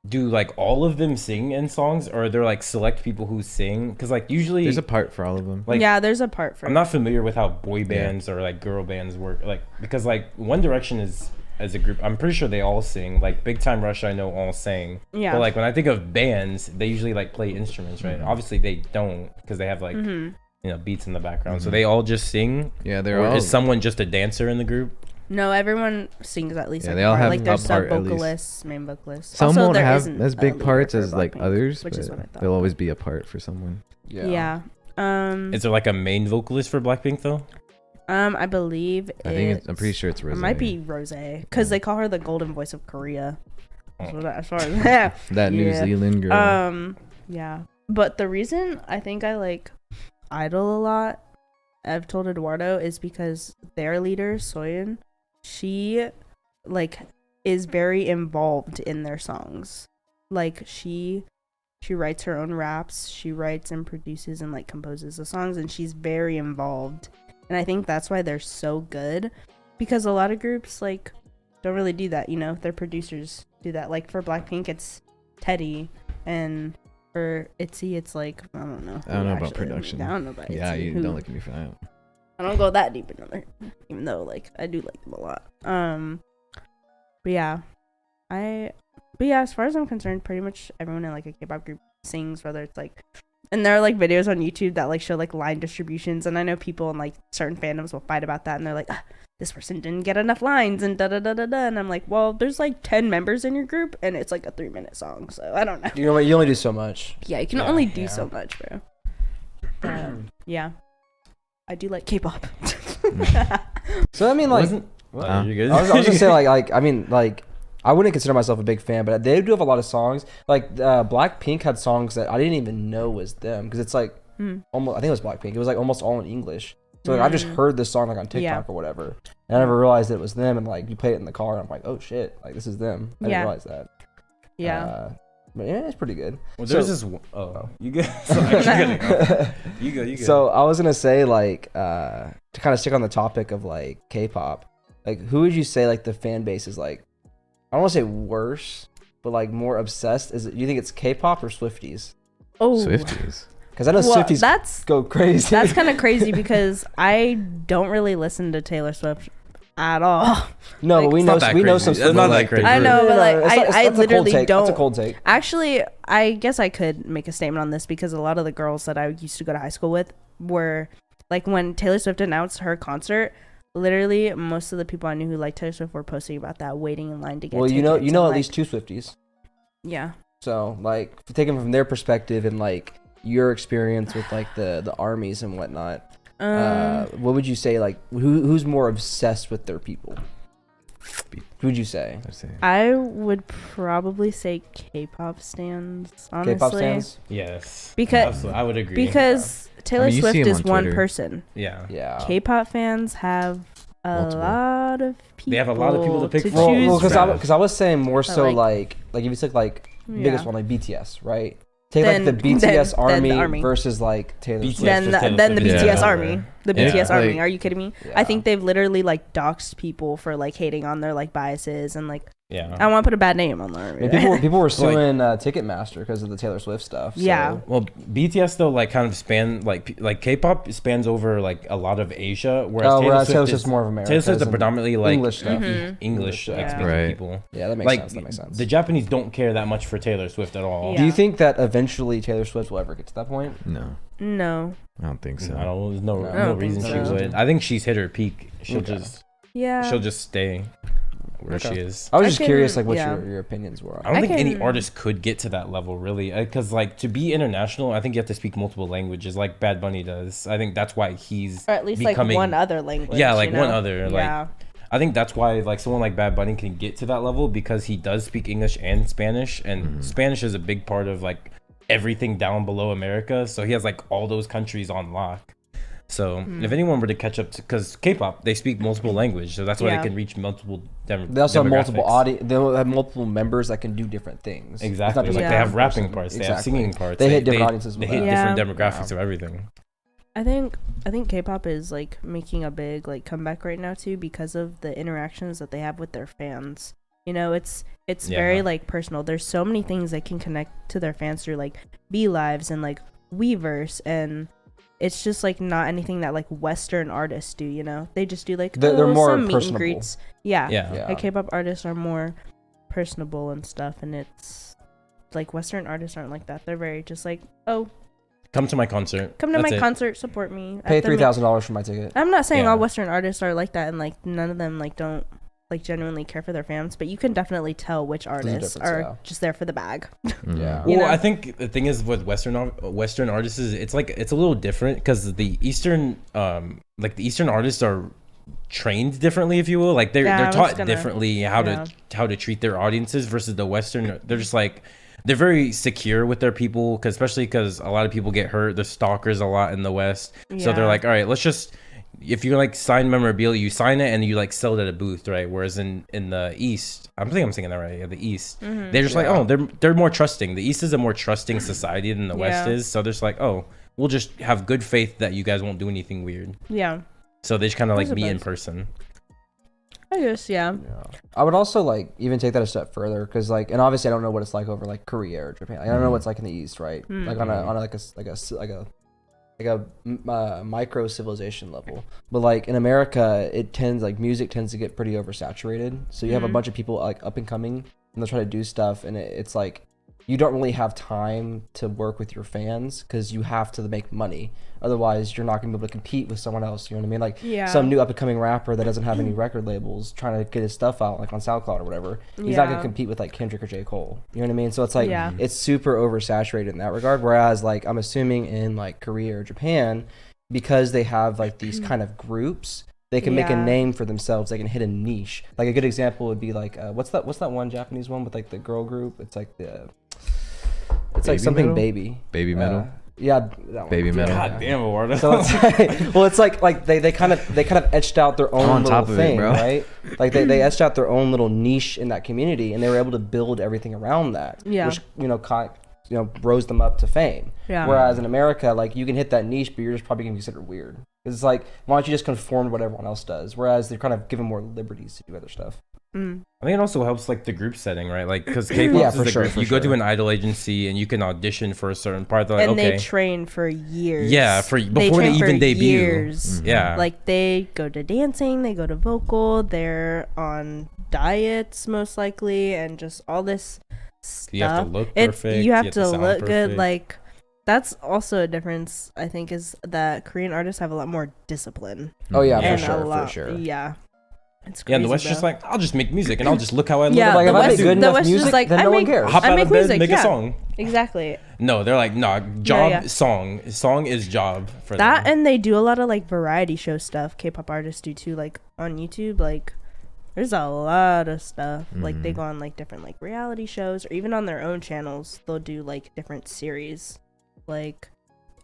do like all of them sing in songs, or are there like select people who sing? Because like usually There's a part for all of them. Like, yeah, there's a part for. I'm not familiar with how boy bands or like girl bands work. Like because like One Direction is as a group, I'm pretty sure they all sing. Like Big Time Rush, I know all sing. Yeah. But like when I think of bands, they usually like play instruments, right? Obviously they don't because they have like beats in the background. So they all just sing. Yeah, they're Or all. is someone just a dancer in the group? No, everyone sings at least. Yeah, like they all part. have like there's a part sub at least. vocalists, main vocalists. Some Also, won't there have isn't as a big leader parts for as like Blackpink, others, which but is what I thought. there'll always be a part for someone. Yeah. Is there like a main vocalist for Blackpink though? I believe I'm pretty sure it's It Rosé. might be Rose because they call her the golden voice of Korea. As far as that New Yeah. Zealand girl. Yeah. But the reason I think I like Idol a lot, I've told Eduardo, is because their leader Soyeon, she like is very involved in their songs. Like she writes her own raps, she writes and produces and like composes the songs, and she's very involved. And I think that's why they're so good, because a lot of groups like don't really do that, their producers do that. Like for Blackpink it's Teddy, and for ITZY it's like I don't know about production. I don't know about Yeah, ITZY, you who- don't look at me for that. I don't go that deep into it, even though like I do like them a lot. But yeah, as far as I'm concerned, pretty much everyone in like a K-pop group sings, whether it's like, and there are like videos on YouTube that like show like line distributions, and I know people in like certain fandoms will fight about that, and they're like, this person didn't get enough lines and da da da da da, and I'm like, well, there's like 10 members in your group, and it's like a 3-minute song, so I don't know. You know what? You only do so much. Yeah, you can only do so much, bro. But, yeah, I do like K-pop. So I mean, like, You're good. I was gonna say like I mean like I wouldn't consider myself a big fan, but they do have a lot of songs. Like Blackpink had songs that I didn't even know was them, because it's like almost, I think it was Blackpink. It was like almost all in English. So like, I just heard this song like on TikTok or whatever, and I never realized it was them. And like you play it in the car, and I'm like, oh shit, like this is them. I didn't realize that. Yeah. But yeah, it's pretty good. Well, there's this. You good? Sorry, you good. So I was gonna say like to kind of stick on the topic of like K-pop, like who would you say like the fan base is like don't want to say worse, but like more obsessed? Do you think it's K-pop or Swifties? Oh, Swifties. Because I know Swifties go crazy. That's kind of crazy because I don't really listen to Taylor Swift at all. No, but we know some It's not that crazy. I know, but like I literally don't. That's a cold take. Actually, I guess I could make a statement on this because a lot of the girls that I used to go to high school with were like, when Taylor Swift announced her concert, literally most of the people I knew who liked Taylor Swift were posting about that, waiting in line to get. Well, you tickets know and, at like, least 2 Swifties. Yeah. So like, taking from their perspective and like your experience with like the armies and whatnot, what would you say, like who's more obsessed with their people? Who would you say? I would probably say K-pop stans, honestly. K-pop stans? Yes. Because absolutely. I would agree. Because Taylor you see Swift him is on one Twitter. person. Yeah. K-pop fans have lot of people. They have a lot of people to pick from. choose because I was saying more so But, like if you took like biggest one, like BTS, right? Take Then- like the BTS then the army army. versus like Taylor BTS Swift. Then Taylor then the Swift. BTS Yeah. army. The Yeah. BTS army. Like- Are you kidding me? Yeah. I think they've literally like doxed people for like hating on their like biases and like Yeah. I don't want to put a bad name on there. I mean, people were suing Ticketmaster because of the Taylor Swift stuff. So. Yeah. Well, BTS though, like kind of span like K-pop spans over like a lot of Asia, whereas Taylor Swift is more of America. Taylor Swift is predominantly like English stuff. Mhm. English Yeah. speaking Right. people. Yeah, that makes Like sense. That makes sense. the Japanese don't care that much for Taylor Swift at all. Yeah. Do you think that eventually Taylor Swift will ever get to that point? No, No. I don't think so. I don't. There's no No. I don't reason think she so. would. I think she's hit her peak. She'll Okay. Yeah. just stay where Okay. she is. I was I just can- curious, like, what yeah. your opinions were. I don't I think any can- artist could get to that level, really, because like to be international, I think you have to speak multiple languages, like Bad Bunny does. I think that's why he's or at least becoming, like one other language. Yeah, like you know? one other. Like Yeah. I think that's why like someone like Bad Bunny can get to that level because he does speak English and Spanish, and Spanish is a big part of like everything down below America. So he has like all those countries on lock. So if anyone were to catch up to, because K-pop, they speak multiple language, so that's why Yeah. they can reach multiple They also have multiple demographics. They have multiple members that can do different things. It's not Exactly. just Like Yeah. they have one rapping person. parts, they have Exactly. singing parts. They hit different audiences They with hit that. different Yeah. demographics of everything. I think K-pop is like making a big like comeback right now too because of the interactions that they have with their fans. You know, it's Yeah. very like personal. There's so many things that can connect to their fans through like Lives and like Weverse, and it's just like not anything that like Western artists do. You know, they just do like They're more some meet and personable. greets. Yeah, Yeah. Like K-pop artists are more personable and stuff, and it's like Western artists aren't like that. They're very just like, oh, Come to my concert. come to That's my it. concert, support me. Pay at the $3,000 for my ticket. I'm not saying Yeah. all Western artists are like that, and like none of them like don't like genuinely care for their fans, but you can definitely tell which artists difference, are yeah. just there for the bag. Yeah. You Well, know? I think the thing is with Western artists is it's a little different because the Eastern artists are trained differently, if you will. Like Yeah, I they're was taught gonna- differently how to treat their audiences versus the Western. They're just like they're very secure with their people, especially because a lot of people get hurt. There's stalkers a lot in the West, so they're Yeah. like, all right, let's just. If you like sign memorabilia, you sign it and you like sell it at a booth, right? Whereas in the East, I'm saying that right. Yeah, the East, they're just like, oh, they're more trusting. The East is a more trusting society than the West Yeah. is, so they're just like, oh, we'll just have good faith that you guys won't do anything weird. Yeah, So they just kind of like I meet in suppose. person. I guess yeah. I would also like even take that a step further because like, and obviously I don't know what it's like over like Korea or Japan. Like, I don't know what it's like in the East, right? Like on a micro civilization level. But like in America, music tends to get pretty oversaturated. So you have a bunch of people like up and coming, and they'll try to do stuff, and it's like you don't really have time to work with your fans because you have to make money. Otherwise, you're not gonna be able to compete with someone else. You know what I mean? Like Yeah. some new up and coming rapper that doesn't have any record labels trying to get his stuff out, like on SoundCloud or whatever. He's not gonna Yeah. compete with like Kendrick or J. Cole. You know what I mean? So it's like Yeah. it's super oversaturated in that regard. Whereas like I'm assuming in like Korea or Japan, because they have like these kind of groups, they can make a Yeah. name for themselves. They can hit a niche. Like a good example would be like what's that one Japanese one with like the girl group? It's like like Baby something Metal? baby. Baby Metal? Yeah, that one. Baby Metal. God damn, Eduardo. So it's like, well, it's like they kind of etched out their own on little top of it, thing, bro. right? Like they etched out their own little niche in that community, and they were able to build everything around that, Yeah. which rose them up to fame. Yeah. Whereas in America, like you can hit that niche, but you're just probably gonna be considered weird. 'Cause it's like, why don't you just conform to what everyone else does? Whereas they're kind of given more liberties to do other stuff. I think it also helps like the group setting, right? Like because K-pop Yeah, is for the sure, group. for You go to sure. an idol agency and you can audition for a certain part. They're like, And okay, they train for years. yeah, before they train even for debut. years. Yeah, Like they go to dancing, they go to vocal, they're on diets most likely, and just all this stuff. you have to look It's perfect. you have to sound look good. perfect. Like that's also a difference. I think is that Korean artists have a lot more discipline. Oh yeah, and for sure, a lot, for sure. Yeah, it's crazy. Yeah, and the West bro. just like, I'll just make music and I'll just look how I look. Yeah, Like the if I West- make good the enough West is music, like, then I no one make- cares. Hop I out make of bed, music, make yeah. a song. Exactly. No, they're like, nah, job, yeah. song is job for That them. and they do a lot of like variety show stuff. K-pop artists do too, like on YouTube. Like there's a lot of stuff. Like they go on like different like reality shows, or even on their own channels, they'll do like different series. Like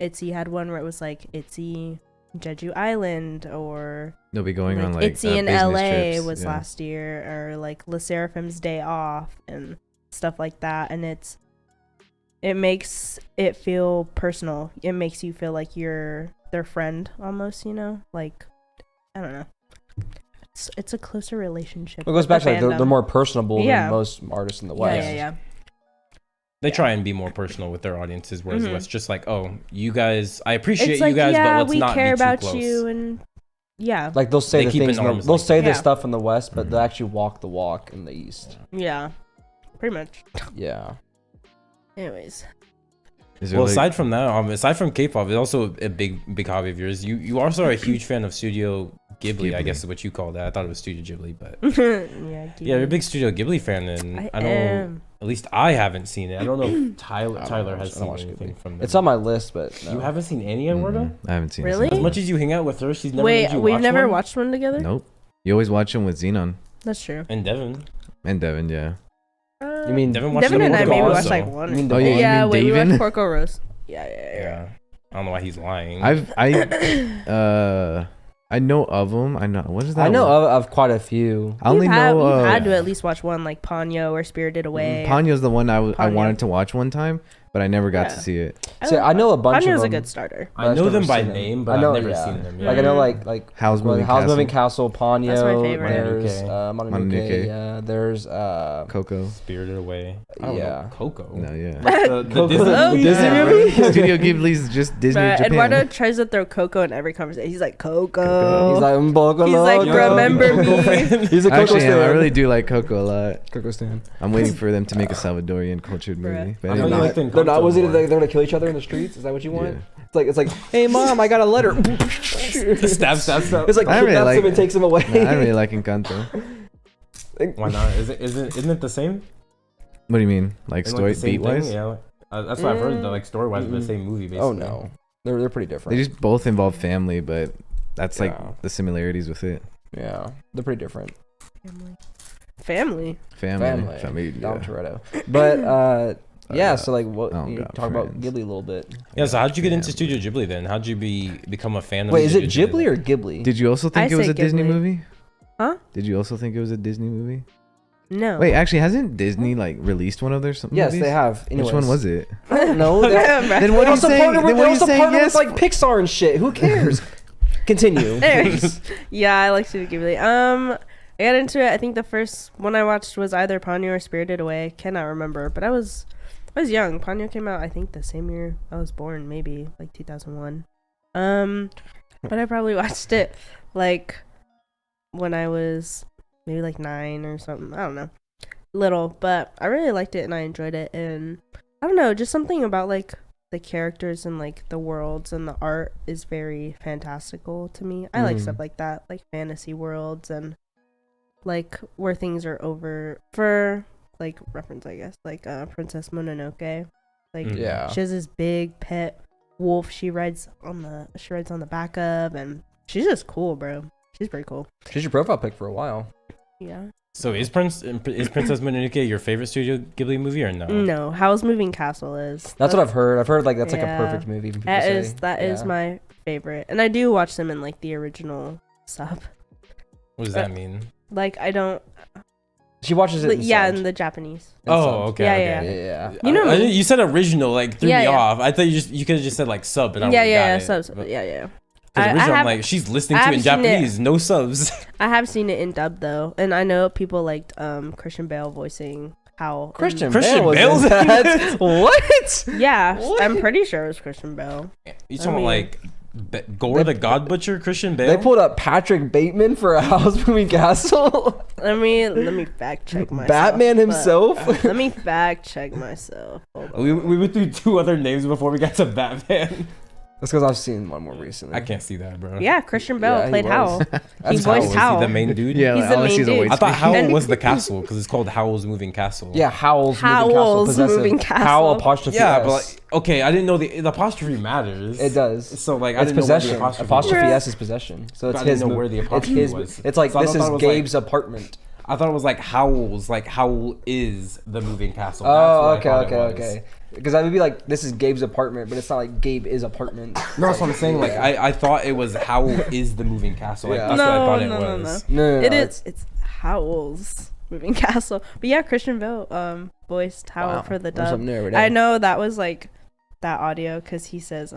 ITZY had one where it was like ITZY Jeju Island, or They'll be going on like ITZY in business LA trips, was yeah. last year, or like Le Seraphim's Day Off and stuff like that. And it makes it feel personal. It makes you feel like you're their friend almost, you know? Like, I don't know. It's a closer relationship. It goes with back the to like they're fandom. more personable Yeah. than most artists in the Yeah, West. yeah. They try and be more personal with their audiences, whereas Mhm. the West just like, oh, you guys, I appreciate It's you like, guys, yeah, but let's we not care be too about close. you, and yeah, Like they'll say They the keep things, an arm's they'll length. say the Yeah. stuff in the West, but they'll actually walk the walk in the East. yeah, pretty much. Yeah. Anyways, Is there Well, like, aside from that, aside from K-pop, it's also a big hobby of yours. You also are a huge fan of Studio Ghibli, I Ghibli. guess is what you call that. I thought it was Studio Ghibli, but yeah, yeah, you're a big Studio Ghibli fan, and I know am. at least I haven't seen it. I don't know if Tyler I don't Tyler watch- has I don't seen watch anything Ghibli. from them. It's on my list, but no. You haven't seen any Eduardo? I haven't seen it Really? since As much as you hang out with her, she's never Wait, made you we've watch never one? watched one together. Nope. You always watch them with Xenon That's true. And Devin. and Devin, yeah. You mean Devin watched Devin them and I both maybe also. watched like one. You mean Oh, yeah, Devin? you Yeah, mean wait, we David? watched Porco Roast. Yeah. Yeah. I don't know why he's lying. I know of them. I know what is that? I know one? of quite a few. I only know. We've had to at least watch one, like Ponyo or Spirited Away. Ponyo's the one I Ponyo. wanted to watch one time, but I never got Yeah. to see it. See, I know a bunch Ponyo's of a them. good starter. I know I've them never by seen them. name, I but know, I've never yeah. seen them. Like I know, like How's Moving How's Castle? Moving Castle, Ponyo. That's my favorite. There's Mononoke. Mononoke. Mononoke. Yeah, there's Coco. Spirited Away. I don't Yeah. know. Coco. No, yeah. The Coco. Disney Oh, movie? Disney yeah. movie? Studio Ghibli's just Disney But Japan. Eduardo tries to throw Coco in every conversation. He's like, Coco. Coco. He's like, "Mboka He's like, loco." remember me. He's a Coco Actually, stan. I really do like Coco a lot. Coco stan. I'm waiting for them to make a Salvadorian cultured Bruh. movie. But I They're thought you anyway, liked not, they're not. Was it? Encanto They're gonna kill each other in the streets? Is that what you want? Yeah. It's like, hey mom, I got a letter. Stab. It's like I really kidnaps like him and takes him away. I really like Encanto. Why not? Isn't it the same? What do you mean? Like Isn't, story the same beat wise? thing? Yeah. That's what I've heard. Though, like story wise, the same movie. Basically. Oh no, they're pretty different. They just both involve family, but that's like Yeah. the similarities with it. Yeah, they're pretty different. Family. Family. Dom Yeah. Toretto. But yeah. yeah. So like, what? Oh, You God, talk about friends. Ghibli a little bit. Yeah. So how'd you get into Family. Studio Ghibli then? How'd you become a fan of? Wait, is it Studio Ghibli or Ghibli? Did you also think I it was say a Disney Ghibli. movie? Huh? Did you also think it was a Disney movie? No. Wait, actually, hasn't Disney like released one of their Yes, movies? they have. Which one was it? I don't know. They Then what are you also saying? partner Then with, what they are you also saying? partner Yes. with like Pixar and shit. Who cares? Continue. Anyways, yeah, I like Studio Ghibli. I got into it. I think the first one I watched was either Ponyo or Spirited Away. Cannot remember, but I was young. Ponyo came out, I think, the same year I was born, maybe like 2001. But I probably watched it like when I was maybe like 9 or something. I don't know, little. But I really liked it and I enjoyed it. And I don't know, just something about like the characters and like the worlds and the art is very fantastical to me. I like stuff like that, like fantasy worlds and like where things are over for like reference, I guess, like Princess Mononoke. Like Mhm. Yeah. she has this big pet wolf she rides on the back of, and she's just cool, bro. She's pretty cool. She's your profile pic for a while. Yeah. So is Princess Mononoke your favorite Studio Ghibli movie or no? No, Howl's Moving Castle is. That's what I've heard. I've heard like that's like a Yeah. perfect movie. People That say. is Yeah. my favorite, and I do watch them in like the original stuff. What does that mean? Like I don't. She watches it. Yeah, in in the Japanese. Oh, okay. Yeah, okay. Yeah. You know me. you said original, like threw Yeah, me yeah. off. I thought you could have just said like sub, and I Yeah, would've yeah, got it. so, But yeah. Because originally I'm have- like, she's listening I to it in have seen it. Japanese, no subs. I have seen it in dub though, and I know people liked Christian Bale voicing Howl. in- Christian Christian Bale Bale's was in in that. What? Yeah, What? I'm pretty sure it was Christian Bale. You talking mean- about like Gore the God Butcher, Christian Bale? They pulled up Patrick Bateman for a House Moving Castle. Let me fact check myself. Batman but- himself. Let me fact check myself. Hold on. we went through 2 other names before we got to Batman. That's because I've seen one more recently. I can't see that, bro. Yeah, Christian Bale Yeah, he played was. Howl. He That's voiced Was Howl. he the main dude? Yeah, He's like, the all I see main is a dude. white I thought screen. Howl And- was the castle because it's called Howl's Moving Castle. Yeah, Howl's Howl's Possessive. Moving Castle. Howl apostrophe Yeah, S. but like, okay, I didn't know the apostrophe matters. It does. So like, I It's didn't possession. know where the Apostrophe was. S is possession. So it's I didn't his. know where the it's apostrophe his. was. It's like So I this thought is it was like- Gabe's apartment. I thought it was like Howl's, like Howl is the moving castle. Oh, That's what I okay, thought it was. okay. Because I would be like, this is Gabe's apartment, but it's not like Gabe is apartment. No, that's what I'm saying. Like, I thought it was Howl is the moving castle. Like, Yeah. that's what I thought it No. was. No, It is. It's Howl's Moving Castle. But yeah, Christian Bale voiced Howl Wow. for the Learn dub. something new every day. I know that was like that audio because he says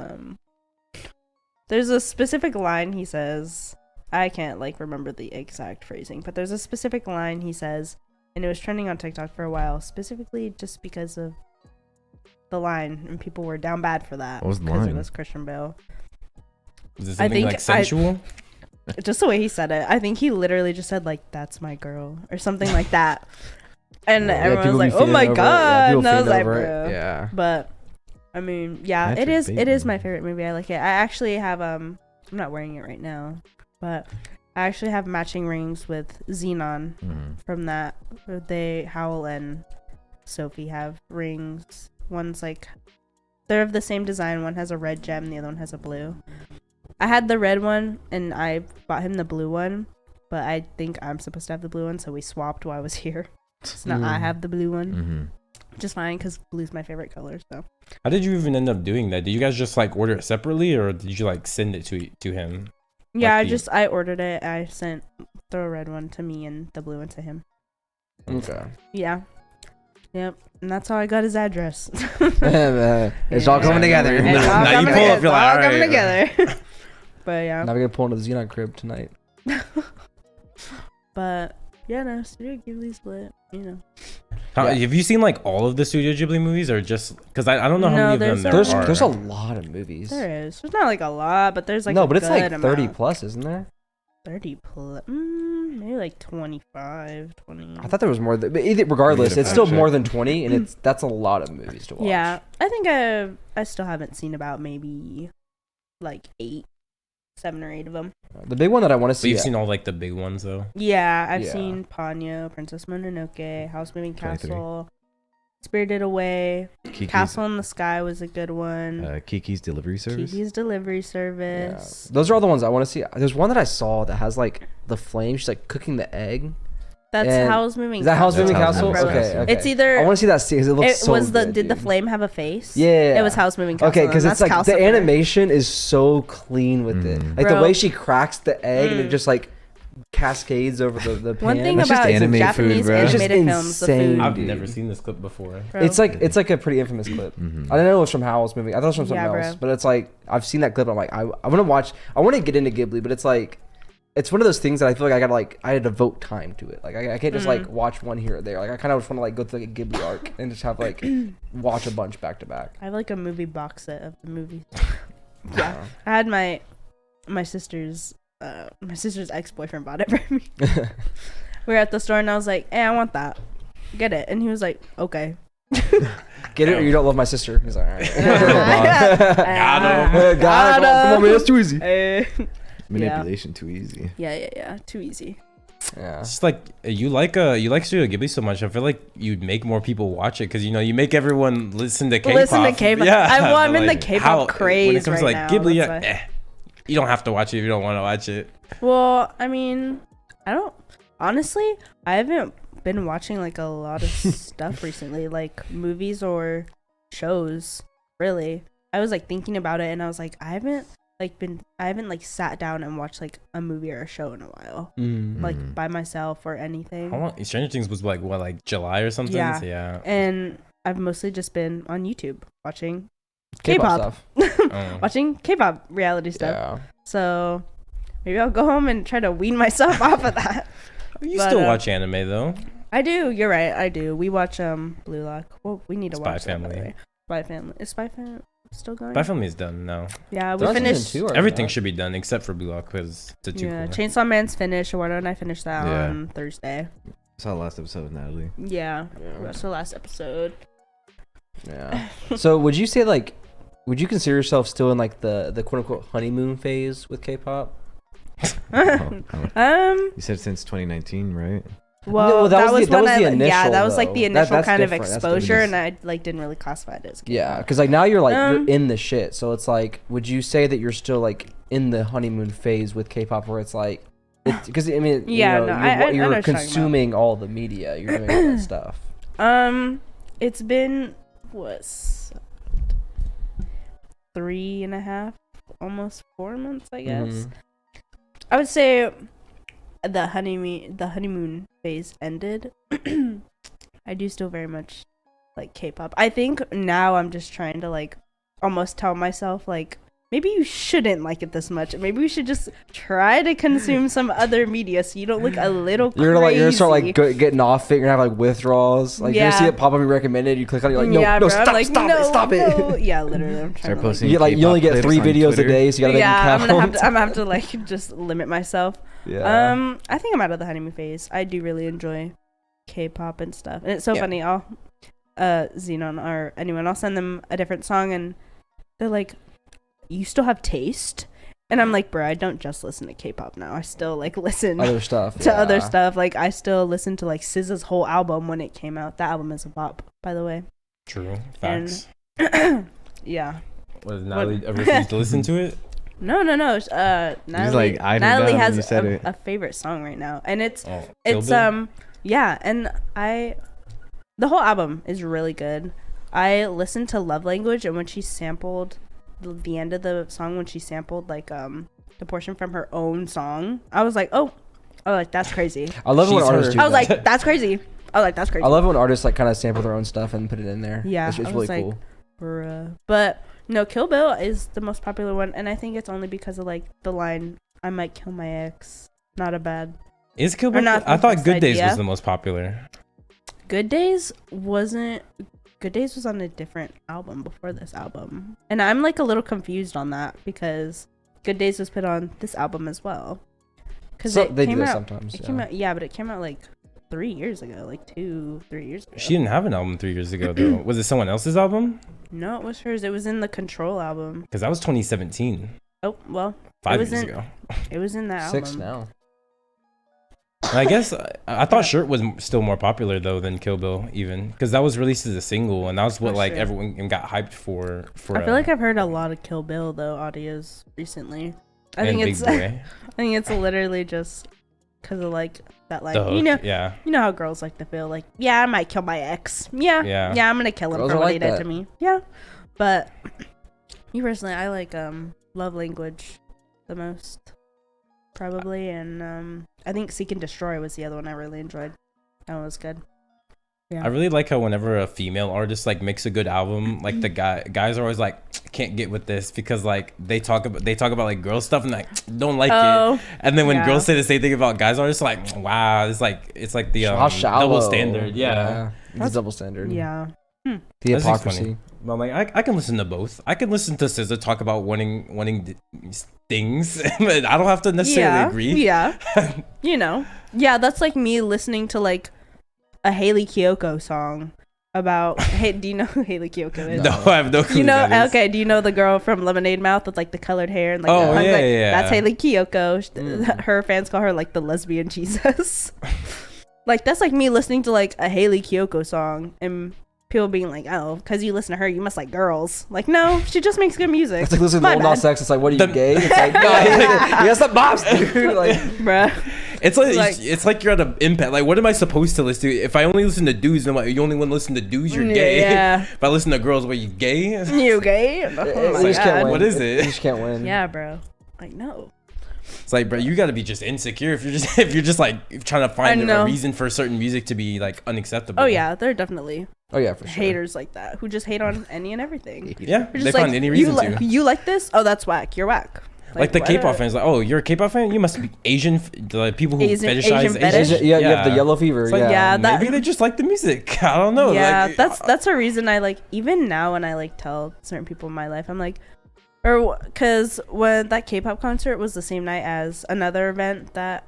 there's a specific line he says. I can't like remember the exact phrasing, but there's a specific line he says, and it was trending on TikTok for a while, specifically just because of the line, and people were down bad for that. What was the Because it line? was Christian Bale. Is it I something think like sensual? Just the way he said it, I think he literally just said like "that's my girl" or something like that, and everyone was like, "Oh my god!" And I was like, "Bro." Yeah. But I mean, yeah, Patrick it is my Bateman. favorite movie. I like it. I actually have I'm not wearing it right now, but I actually have matching rings with Xenon Mhm. from that. Howl and Sophie have rings. One's like they're of the same design. One has a red gem, the other one has a blue. I had the red one and I bought him the blue one, but I think I'm supposed to have the blue one, so we swapped while I was here. So now I have the blue one, Mhm. which is fine because blue's my favorite color. So How did you even end up doing that? Did you guys just like order it separately, or did you like send it to him? yeah, Like I ordered it. I sent the red one to me and the blue one to him. Okay. Yeah. Yep. And that's how I got his address. It's all coming Yeah. together. It's all Now you coming pull up, together. you're like, It's all all coming right. together. But yeah. Now we're gonna pull into the Xenon crib tonight. But yeah, no, Studio Ghibli's lit, you know. Have you seen like all of the Studio Ghibli movies, or just because I don't know how No, many of them there's there are. There's a lot of movies. There is. There's not like a lot, but there's like no, a but it's like good 30 amount. plus, isn't there? 30 plus. Maybe like 25, 20. I thought there was more. But regardless, to it's still fact more check. than 20, and that's a lot of movies to watch. Yeah, I think I still haven't seen about maybe like 7 or 8 of them. The big one that I want to But see. you've seen all like the big ones though. Yeah, I've Yeah. seen Ponyo, Princess Mononoke, House Moving 23. Castle, Spirited Away, Kiki's, Castle in the Sky was a good one. Kiki's Delivery Service. Kiki's Delivery Yeah. Service. Those are all the ones I want to see. There's one that I saw that has like the flame. She's like cooking the egg. That's And- House Moving Is that House That's Moving House Castle? Moving Okay, Castle. okay. It's either I want to see that scene because it looks so good. did the dude. flame have a face? Yeah. It was House Moving Castle. Okay, because and it's that's like the Calcifer. animation is so clean with it. Mm. Like the Bro. way she cracks the egg and it Mm. just like cascades over the pan. One thing That's just about anime food, Japanese bro. It's just animated films, the insane. food. I've Dude. never seen this clip before. Bro. It's like a pretty infamous clip. Mhm. I didn't know it was from Howl's movie. I thought it was from something Yeah, else. bro. But it's like I've seen that clip. And I'm like, I want to watch. I want to get into Ghibli, but it's like it's one of those things that I feel like I had to devote time to it. Like I can't just like watch one here or there. Like I kind of just want to like go through like a Ghibli arc and just have like watch a bunch back to back. I have like a movie box set of the movies. Yeah. I had my sister's ex-boyfriend bought it for me. We were at the store and I was like, "Hey, I want that. Get it." And he was like, "Okay." Get it or you don't love my sister. He's like, all right. Got Got it. Come on, man. That's too easy. Manipulation too easy. Yeah. Too easy. Yeah. It's just like you like Studio Ghibli so much. I feel like you'd make more people watch it because you make everyone listen to K-pop. Listen to K-pop. I'm but, in the K-pop craze when it comes to right like now, Ghibli, that's why. you don't have to watch it if you don't want to watch it. Well, I mean, honestly, I haven't been watching like a lot of stuff recently, like movies or shows, really. I was like thinking about it and I was like, I haven't sat down and watched like a movie or a show in a while, like by myself or anything. How long? Stranger Things was like July or something. Yeah. So, yeah. And I've mostly just been on YouTube watching K-pop K-pop. stuff. Oh. watching K-pop reality stuff. Yeah. So maybe I'll go home and try to wean myself off of that. You But, still watch anime though. I do. You're right. I do. We watch Blue Lock. Well, we need to Spy watch that, by the Family. way. Spy Family. Is Spy Family still going? Spy Family is done now. Yeah, we They're on season finished. 2 or Everything not? should be done except for Blue Lock because it's a Yeah, two. Chainsaw Man's finished. Eduardo and I finished that Yeah. on Thursday. Saw the last episode with Natalie. Yeah, Yeah. that's the last episode. Yeah. So would you say like, would you consider yourself still in like the quote unquote honeymoon phase with K-pop? Oh. Um. You said since 2019, right? Well, No, that was that when was the yeah, initial, that was like the though. initial That's kind of different. That's exposure, different. and I like didn't really classify it as. Yeah, K-pop. because like now you're like you're Um, in the shit. So it's like, would you say that you're still like in the honeymoon phase with K-pop, where it's like, because I mean, Yeah, you know, no, I know what you're you're talking about. consuming all the media, you're doing all that stuff. It's been what 3.5, almost 4 months, I guess. Mhm. I would say the honeymoon phase ended. I do still very much like K-pop. I think now I'm just trying to like almost tell myself like maybe you shouldn't like it this much. Maybe we should just try to consume some other media so you don't look a little You're gonna like you're gonna start crazy. like getting off it. You're gonna have like withdrawals. Like you see Yeah. it pop up and recommended. You click on it. You're like, no, yeah, no, bro, I'm stop, like, stop no, it, stop no. it. Yeah, literally, I'm trying Start to posting You K-pop you only get clips 3 on videos Twitter. a day, so you gotta yeah, I'm make gonna them have count. to. I'm gonna have to like just limit myself. Yeah. I think I'm out of the honeymoon phase. I do really enjoy K-pop and stuff, and it's so Yeah. funny. I'll Xenon or anyone, I'll send them a different song, and they're like, "You still have taste." And I'm like, bro, I don't just listen to K-pop now. I still like listen Other stuff. to other yeah. stuff. Like I still listen to like SZA's whole album when it came out. That album is a bop, by the way. True. Facts. Yeah. Was Natalie ever refused to listen to it? No. Natalie, like, eyed her Natalie down when has you said it. a favorite song right now, and it's Oh, Kill it's Bill? yeah, and the whole album is really good. I listened to Love Language, and when she sampled the end of the song, when she sampled like the portion from her own song, I was like, oh, like that's crazy. I love it when She's artists her- do I was that. like, that's crazy. I was like, that's crazy. I love it when artists like kind of sample their own stuff and put it in there. Yeah, it's I really was like, cool. Bruh. But no, Kill Bill is the most popular one, and I think it's only because of like the line, "I might kill my ex." Not a bad. Is Kill Or Bill? not I the thought best Good Days idea. was the most popular. Good Days wasn't. Good Days was on a different album before this album, and I'm like a little confused on that because Good Days was put on this album as well. Because So, it they do came that out. sometimes. It yeah. came out, yeah, but it came out like 3 years ago, like 2-3 years ago. She didn't have an album 3 years ago though. Was it someone else's album? No, it was hers. It was in the Control album. Because that was 2017. Oh well, 5 was years in- ago. it was in that 6 album. now. And I guess I thought Shirt was still more popular though than Kill Bill even because that was released as a single and that was what That's like true. everyone got hyped for. I feel like I've heard a lot of Kill Bill though audios recently. I think Big it's Boy. I think it's literally just because of like that like The hook, you know how girls like to feel like, yeah, I might kill my ex, yeah Yeah. I'm gonna kill him Girls for are what like he did that. to me, yeah. But me personally, I like Love Language the most probably, and I think Seek and Destroy was the other one I really enjoyed. That one was good. I really like how whenever a female artist like makes a good album, like the guys are always like, can't get with this because like they talk about like girl stuff and like don't like it, and then when yeah. girls say the same thing about guys artists, like wow, it's like the How shallow. double standard, yeah. It's a double standard. Yeah. The That's just hypocrisy. funny. But I'm like, I can listen to both. I can listen to SZA talk about wanting things, but I don't have to necessarily agree. Yeah. Yeah, that's like me listening to like a Haley Kiyoko song about. Hey, do you know who Haley Kiyoko is? No, I have no clue. You who know, that is. okay. Do you know the girl from Lemonade Mouth with like the colored hair and like? Oh, the tongue? yeah, Like, yeah. That's Haley Kiyoko. Mm. Her fans call her like the lesbian Jesus. Like that's like me listening to like a Haley Kiyoko song and people being like, "Oh, because you listen to her, you must like girls." Like, no, she just makes good music. It's like listening to My Lil bad. Nas X. It's like, what are you, The- gay? It's like, no, yes, the bops, dude. Like, Bruh. It's like, Like- it's like you're at an impact. Like, what am I supposed to listen to? If I only listen to dudes, then like, you only want to listen to dudes, you're gay. Yeah. If I listen to girls, what, you gay? You gay? Oh you my just can't God. win. What is You it? just can't win. Yeah, bro. Like, no. It's like, bro, you got to be just insecure if you're just like trying to find I a know. reason for certain music to be like unacceptable. Oh yeah, there are definitely Oh yeah, for sure. haters like that who just hate on any and everything. Yeah, They're they just find like, any reason to. You like this? Oh, that's whack. You're whack. Like the what K-pop are- fans, like, oh, you're a K-pop fan? You must be Asian. The people who Asian fetishize Asian. fetish? Yeah, you have the yellow fever. It's like, yeah. Yeah, maybe they just like the music. I don't know. Yeah, like, that's a reason I like, even now when I like tell certain people in my life, I'm like, or because when that K-pop concert was the same night as another event that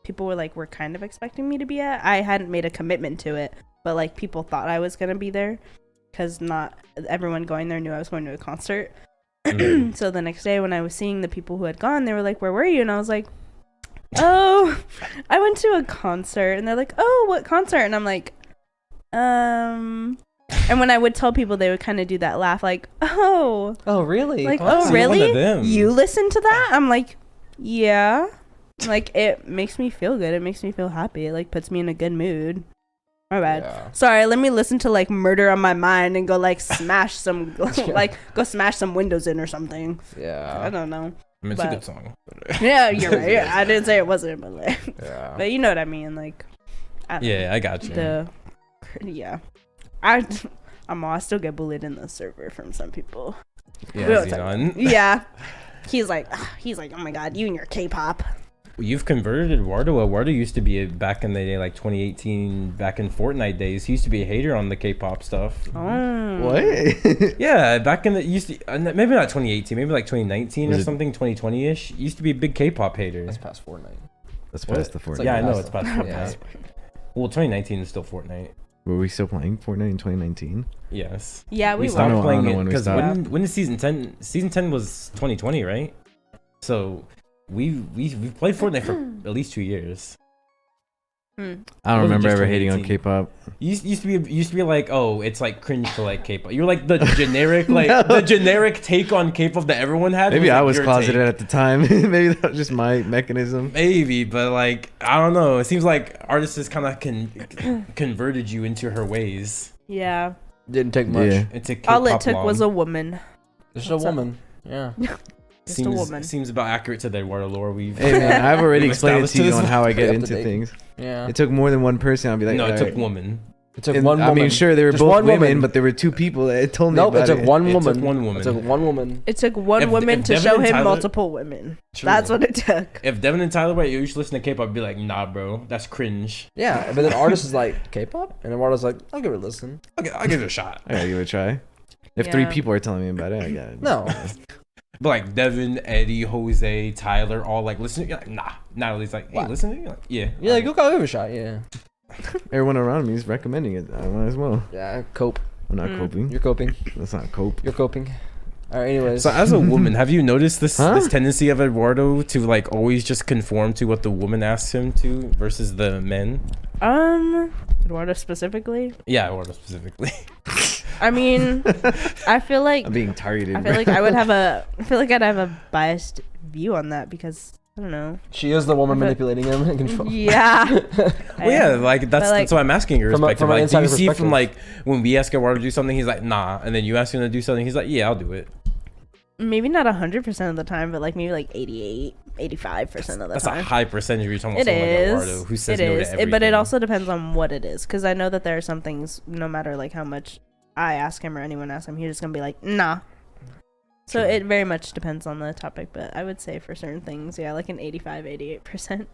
people were kind of expecting me to be at. I hadn't made a commitment to it, but like people thought I was gonna be there because not everyone going there knew I was going to a concert. So the next day when I was seeing the people who had gone, they were like, where were you? And I was like, oh, I went to a concert. And they're like, oh, what concert? And I'm like, and when I would tell people, they would kind of do that laugh, like, oh really? like, Oh, oh so really, one of them. you listen to that? I'm like, yeah. Like, it makes me feel good, it makes me feel happy, it like puts me in a good mood. My bad. Yeah. Sorry, let me listen to like Murder on My Mind and go like smash some like go smash some windows in or something. I Yeah. don't know. I mean, it's a But- good song. Yeah, you're right. Yeah, I didn't say it wasn't, but like, Yeah. but you know what I mean. Like, I don't know. Yeah, I got you. Yeah, I still get bullied in the server from some people. Yeah, we don't Xenon. Yeah, he's like, oh my god, you and your K-pop. You've converted Eduardo. Eduardo used to be back in the day, like 2018, back in Fortnite days. He used to be a hater on the K-pop stuff. Oh, What? Yeah, back in the used to maybe not 2018, maybe like 2019 Was or it- something, 2020ish. Used to be a big K-pop hater. That's past Fortnite. That's What? past the It's Fortnite. like Yeah, I know past it's the- past Fortnite. Yeah. Well, 2019 is still Fortnite. Were we still playing Fortnite in 2019? Yes. yeah, we We stopped I don't playing know it when we because stopped. when did season 10? Season 10 was 2020, right? So we've played Fortnite for at least 2 years. I don't Wasn't remember just ever hating on 2018. K-pop. Used to be like, oh, it's like cringe to like K-pop. You're like the generic the generic take on K-pop that everyone had. Maybe I like was your closeted take. at the time. Maybe that was just my mechanism. Maybe, but like I don't know. It seems like artists has kind of converted you into her ways. yeah. Didn't take much. Yeah. Into K-pop All it took was a mom. woman. Just a What's up? woman. Yeah. Just a woman. Seems about accurate to the Eduardo lore we've. Hey man, I've already We've explained it established to you this on how I get Up to into date. things. Yeah. It took more than one person. I'll be like, No, it all took right. woman. It took And, one I woman. mean, sure, they were Just both one women, woman. but there were two people that told me Nope, it about took it. one It woman. took one woman. It took one woman. It took one If- woman if to Devin show and him Tyler- multiple women. True. That's what it took. If Devin and Tyler were, you should listen to K-pop. I'd be like, nah, bro, that's cringe. Yeah, but then artist is like K-pop, and Eduardo's like, I'll give it a listen. Okay, I'll give it a shot. I gotta give it a try. If 3 Yeah. people are telling me about it, I got it. No. But like Devin, Eddie, Jose, Tyler, all like listening. You're like, nah. Natalie's like, hey, What? listen. You're like, yeah. You're like, okay, I'll give it a shot. Yeah. Everyone around me is recommending it. I might as well. Yeah. Cope. I'm not Mm. coping. You're coping. That's not cope. You're coping. All right. Anyways. So as a woman, have you noticed this Huh? this tendency of Eduardo to like always just conform to what the woman asks him to versus the men? Eduardo specifically. Yeah, Eduardo specifically. I mean, I feel like I'm being targeted. I feel like I would have I feel like I'd have a biased view on that because I don't know. she is the woman But- manipulating him and control. Yeah. Well, yeah, like that's like- that's why I'm asking your From a- perspective. from an Like, do insider you see from perspective. like when we ask Eduardo to do something, he's like, nah, and then you ask him to do something, he's like, yeah, I'll do it. Maybe not 100% of the time, but like maybe like 88, 85% of the That's time. a high percentage if you're talking about It someone like is. Eduardo who says It no is. to everything. But it also depends on what it is. Because I know that there are some things, no matter like how much I ask him or anyone asks him, he's just going to be like, nah. So True. it very much depends on the topic. But I would say for certain things, yeah, like an 85, 88%.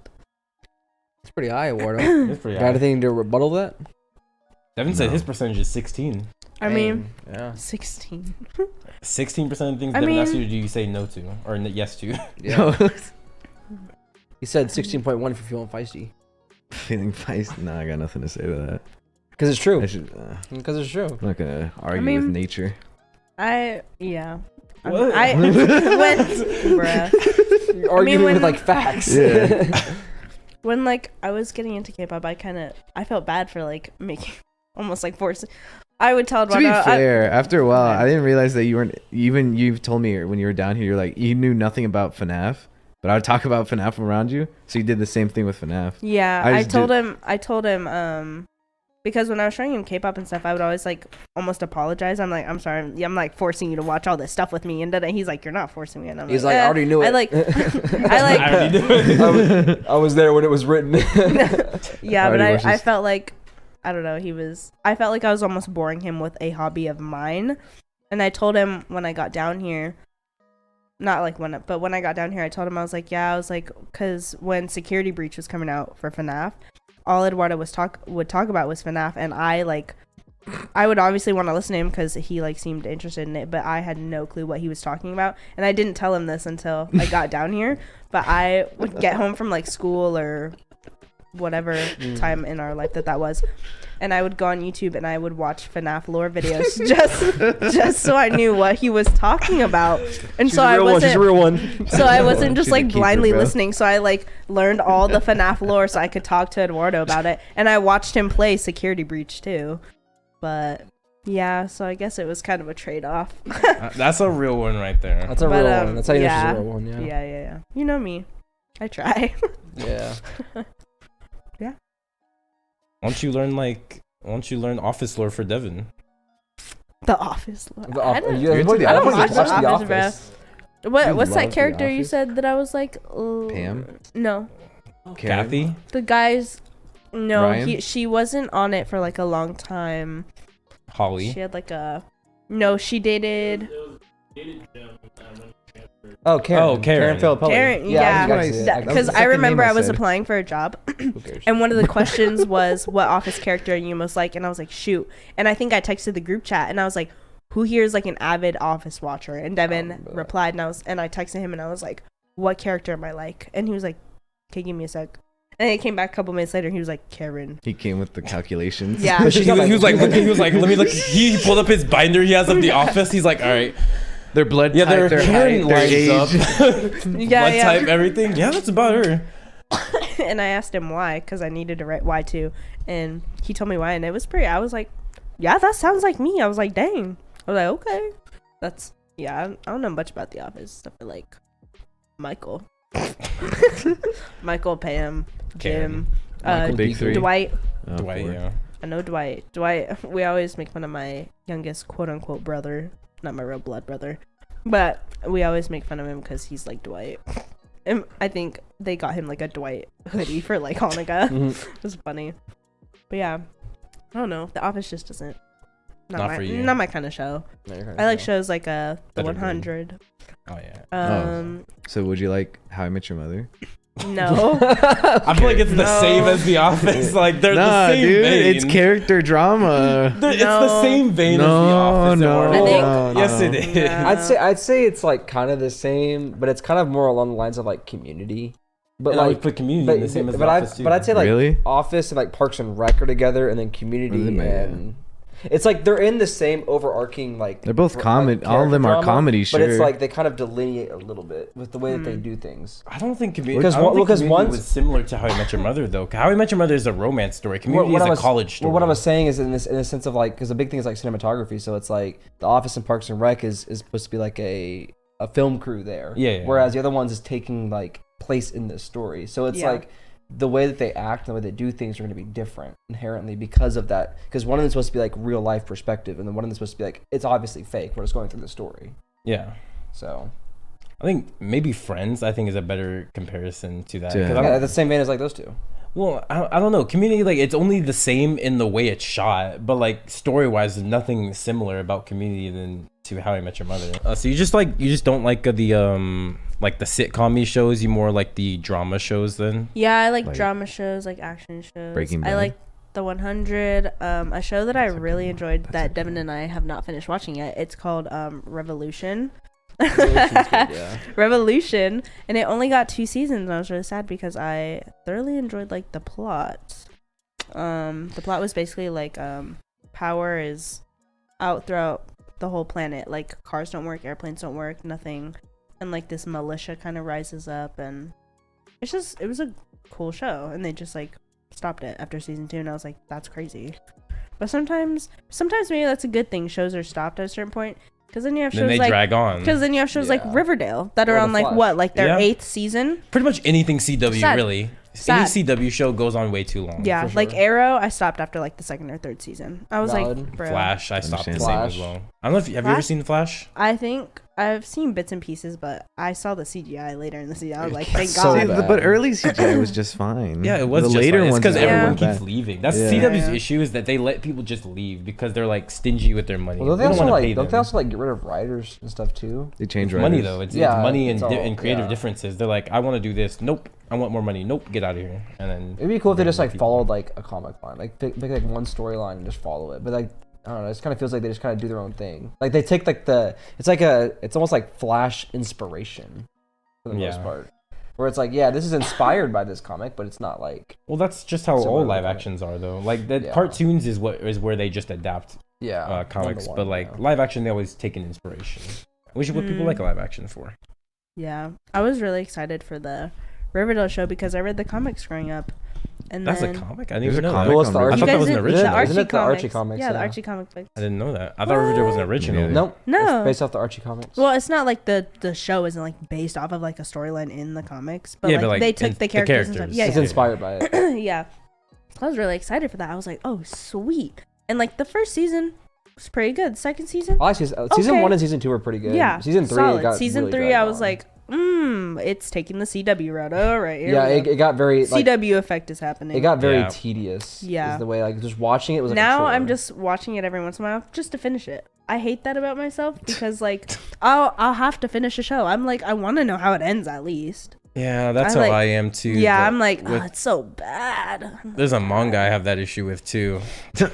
It's pretty high, Eduardo. It's pretty Got high. anything to rebuttal that? Devin said No. his percentage is 16. I mean, yeah. 16. 16% of things I Devin asks mean- you to do, you say no to or yes to. Yeah. He said 16.1 if you're feeling feisty. feeling feisty. Nah, I got nothing to say to that. Because it's true. I should. Because it's true. I'm not gonna argue with mean- nature. Yeah. What? When, bruh. You're arguing when- with like facts. Yeah. When like I was getting into K-pop, I felt bad for like making almost like forcing. I would tell To be Eduardo. fair, after a while, I didn't realize that you weren't. Even you've told me when you were down here, you're like you knew nothing about FNAF, but I would talk about FNAF around you. So you did the same thing with FNAF. Yeah, I I just told him because when I was showing him K-pop and stuff, I would always like almost apologize. I'm like, I'm sorry, I'm like forcing you to watch all this stuff with me, and then he's like, you're not forcing me, and I'm He's like, I "Eh." already knew it. I like, I already do it. I was there when it was written. yeah, but Already I watches. felt like, I don't know, I felt like I was almost boring him with a hobby of mine, and I told him when I got down here not like when I got down here, I told him, I was like, yeah, I was like, because when Security Breach was coming out for FNAF, all Eduardo would talk about was FNAF, and I would obviously want to listen to him because he like seemed interested in it, but I had no clue what he was talking about, and I didn't tell him this until I got down here. But I would get home from like school or whatever time in our life that was, and I would go on YouTube and I would watch FNAF lore videos just so I knew what he was talking about. And She's a real one. So I wasn't just She's a like keeper, blindly bro. listening. So I like learned all the FNAF lore so I could talk to Eduardo about it. And I watched him play Security Breach too. But yeah, so I guess it was kind of a trade-off. That's a real one right there. That's a real one. That's how you know she's a real one. Yeah. You know me. I try. Yeah. Why don't you learn Office lore for Devin? The Office lore. The I Office. don't- You're into the I don't Office? watch The Office, Office. What's love that The character you Office? said that I was like? Pam? No. Karen? Kathy? The guys. No, Ryan? she wasn't on it for like a long time. Holly? She had like a. No, she dated. Oh, Karen. Oh, Karen. Filippelli. Karen, I yeah. think I see it. That- Because the I second remember name I I was said. applying for a job, Who cares? and one of the questions was, "What Office character are you most like?" And I was like, "Shoot!" And I think I texted the group chat, and I was like, "Who here is like an avid Office watcher?" And Devin remember that. replied, and I texted him, and I was like, "What character am I like?" And he was like, "Okay, give me a sec." And then he came back a couple minutes later, and he was like, "Karen." He came with the calculations. Yeah. But she's not He was like, let me look. He pulled up his binder he has of The Office. He's like, all right. Their blood Yeah, type, their their Karen height, their lines age. up. Yeah, Blood yeah. type, everything. Yeah, that's about her. And I asked him why, because I needed to write why too, and he told me why, and it was pretty. I was like, "Yeah, that sounds like me." I was like, "Dang." I was like, "Okay, that's yeah." I don't know much about The Office stuff, but like Michael, Michael, Pam, Jim, Michael, big three. Dwight. Oh, Dwight, four. yeah. I know Dwight. Dwight. We always make fun of my youngest quote unquote brother, not my real blood brother, but we always make fun of him because he's like Dwight. And I think they got him like a Dwight hoodie for like Hanukkah. It was funny. But yeah, I don't know. The Office just doesn't. Not for you. Not my kind of show. I like shows like The Better 100. Oh, yeah. So would you like How I Met Your Mother? No. I feel like it's the No. same as The Office. Like, they're Nah, the same dude, vein. it's character drama. It's the same vein as The Office. No, I think- no, Yes, no. it is. No. I'd say it's like kind of the same, but it's kind of more along the lines of like Community. But And I would like, put Community in the same as The Office, too. but I'd say like Really? Office and like Parks and Rec are together, and then Community Really, man. and it's like they're in the same overarching like. They're both like, comedy. All of them are character drama, comedy, but it's sure. like they kind of delineate a little bit with the way that they do things. I don't think Community Because Community was similar to How I Met Your Mother, though. How I Met Your Mother is a romance story. Community is a college story. Well, what I was saying is in the sense of like, because the big thing is like cinematography. So it's like The Office and Parks and Rec is supposed to be like a film crew there. Yeah. Whereas the other ones is taking like place in this story. So it's Yeah. like the way that they act and the way they do things are going to be different inherently because of that. Because one of them's supposed to be like real life perspective, and then one of them's supposed to be like it's obviously fake. We're just going through the story. Yeah. So I think maybe Friends, I think, is a better comparison to that. Yeah. 'Cause I'm- yeah, the same vein as like those two. Well, I don't know. Community, like, it's only the same in the way it's shot, but like story-wise, there's nothing similar about Community than to How I Met Your Mother. So you just don't like the sitcom-y shows. You more like the drama shows then. Yeah, I like Like drama shows, like action shows. Breaking I Bad? like The 100. A show that I really enjoyed that Devin and I have not finished watching yet. It's called Revolution. Revolution's good, yeah. Revolution, and it only got 2 seasons. And I was really sad because I thoroughly enjoyed like the plot. The plot was basically like power is out throughout the whole planet. Like cars don't work, airplanes don't work, nothing, and like this militia kind of rises up, and it was a cool show. And they just like stopped it after season 2, and I was like, that's crazy. But sometimes maybe that's a good thing. Shows are stopped at a certain point. Because then you have Then shows they drag on. because then you have shows like Yeah. Riverdale that Or are The on like Flash. what, like their Yeah. 8th season. Pretty much anything CW, Sad. really. Sad. Any CW show goes on way too long. Yeah, For like sure. Arrow, I stopped after like the second or third season. I was Valid. like, bro. Flash, I stopped the same Flash. as well. I don't know if have you ever Flash? seen the Flash? I think I've seen bits and pieces, but I saw the CGI later in the season. I was like, thank So God. bad. But early CGI was just fine. Yeah, it was the just later fine. It's ones. because is what everyone went keeps bad. leaving. That's Yeah. CW's Yeah. issue is that they let people just leave because they're like stingy with their money. Well, don't they don't also want to pay like don't them. they also like get rid of writers and stuff too? They changed money writers. though. It's Yeah, money it's and, all- and creative yeah. differences. They're like, I want to do this. Nope. I want more money. Nope. Get out of here. And then It'd be cool if they just like people- followed like a comic line, like pick like one storyline and just follow it. But like I don't know, it kind of feels like they just kind of do their own thing. Like they take like it's almost like Flash inspiration for the most Yeah. part, where it's like this is inspired by this comic, but it's not like Well, that's just how So all what live about it? actions are though. Like the Yeah. cartoons is where they just adapt one comics, to one, but like yeah. live action they always take an inspiration, which is what people Mm. like a live action for. Yeah, I was really excited for the Riverdale show because I read the comics growing up, and That's then a comic. I didn't There's even a know comic that. Well, it's the on Archie- I thought that was an didn't- original. The Archie Isn't it the comics. Archie comics, Yeah, the yeah. Archie comic books. I didn't know that. I thought Riverdale was an original. Yeah. nope, No. it's based off the Archie comics. Well, it's not like the show isn't like based off of like a storyline in the comics, but Yeah, like, but, like, they in took the the characters. And characters. stuff. It's Yeah, inspired by it. yeah. Yeah. So I was really excited for that. I was like, oh, sweet. And like the first season was pretty good. Second season, I like season Okay. 1 and season 2 were pretty good. yeah, Season 3 solid. it got Season really 3, dragged I was on. like, it's taking the CW route. All right, here yeah, we it go. got very like CW effect is happening. it got very Yeah. tedious. Yeah. is the way like just watching it was like a Now chore. I'm just watching it every once in a while just to finish it. I hate that about myself because like I'll have to finish a show. I'm like I want to know how it ends at least. Yeah, that's I how like- I am too. Yeah, but I'm like with- it's so bad. there's a manga I have that issue with too. A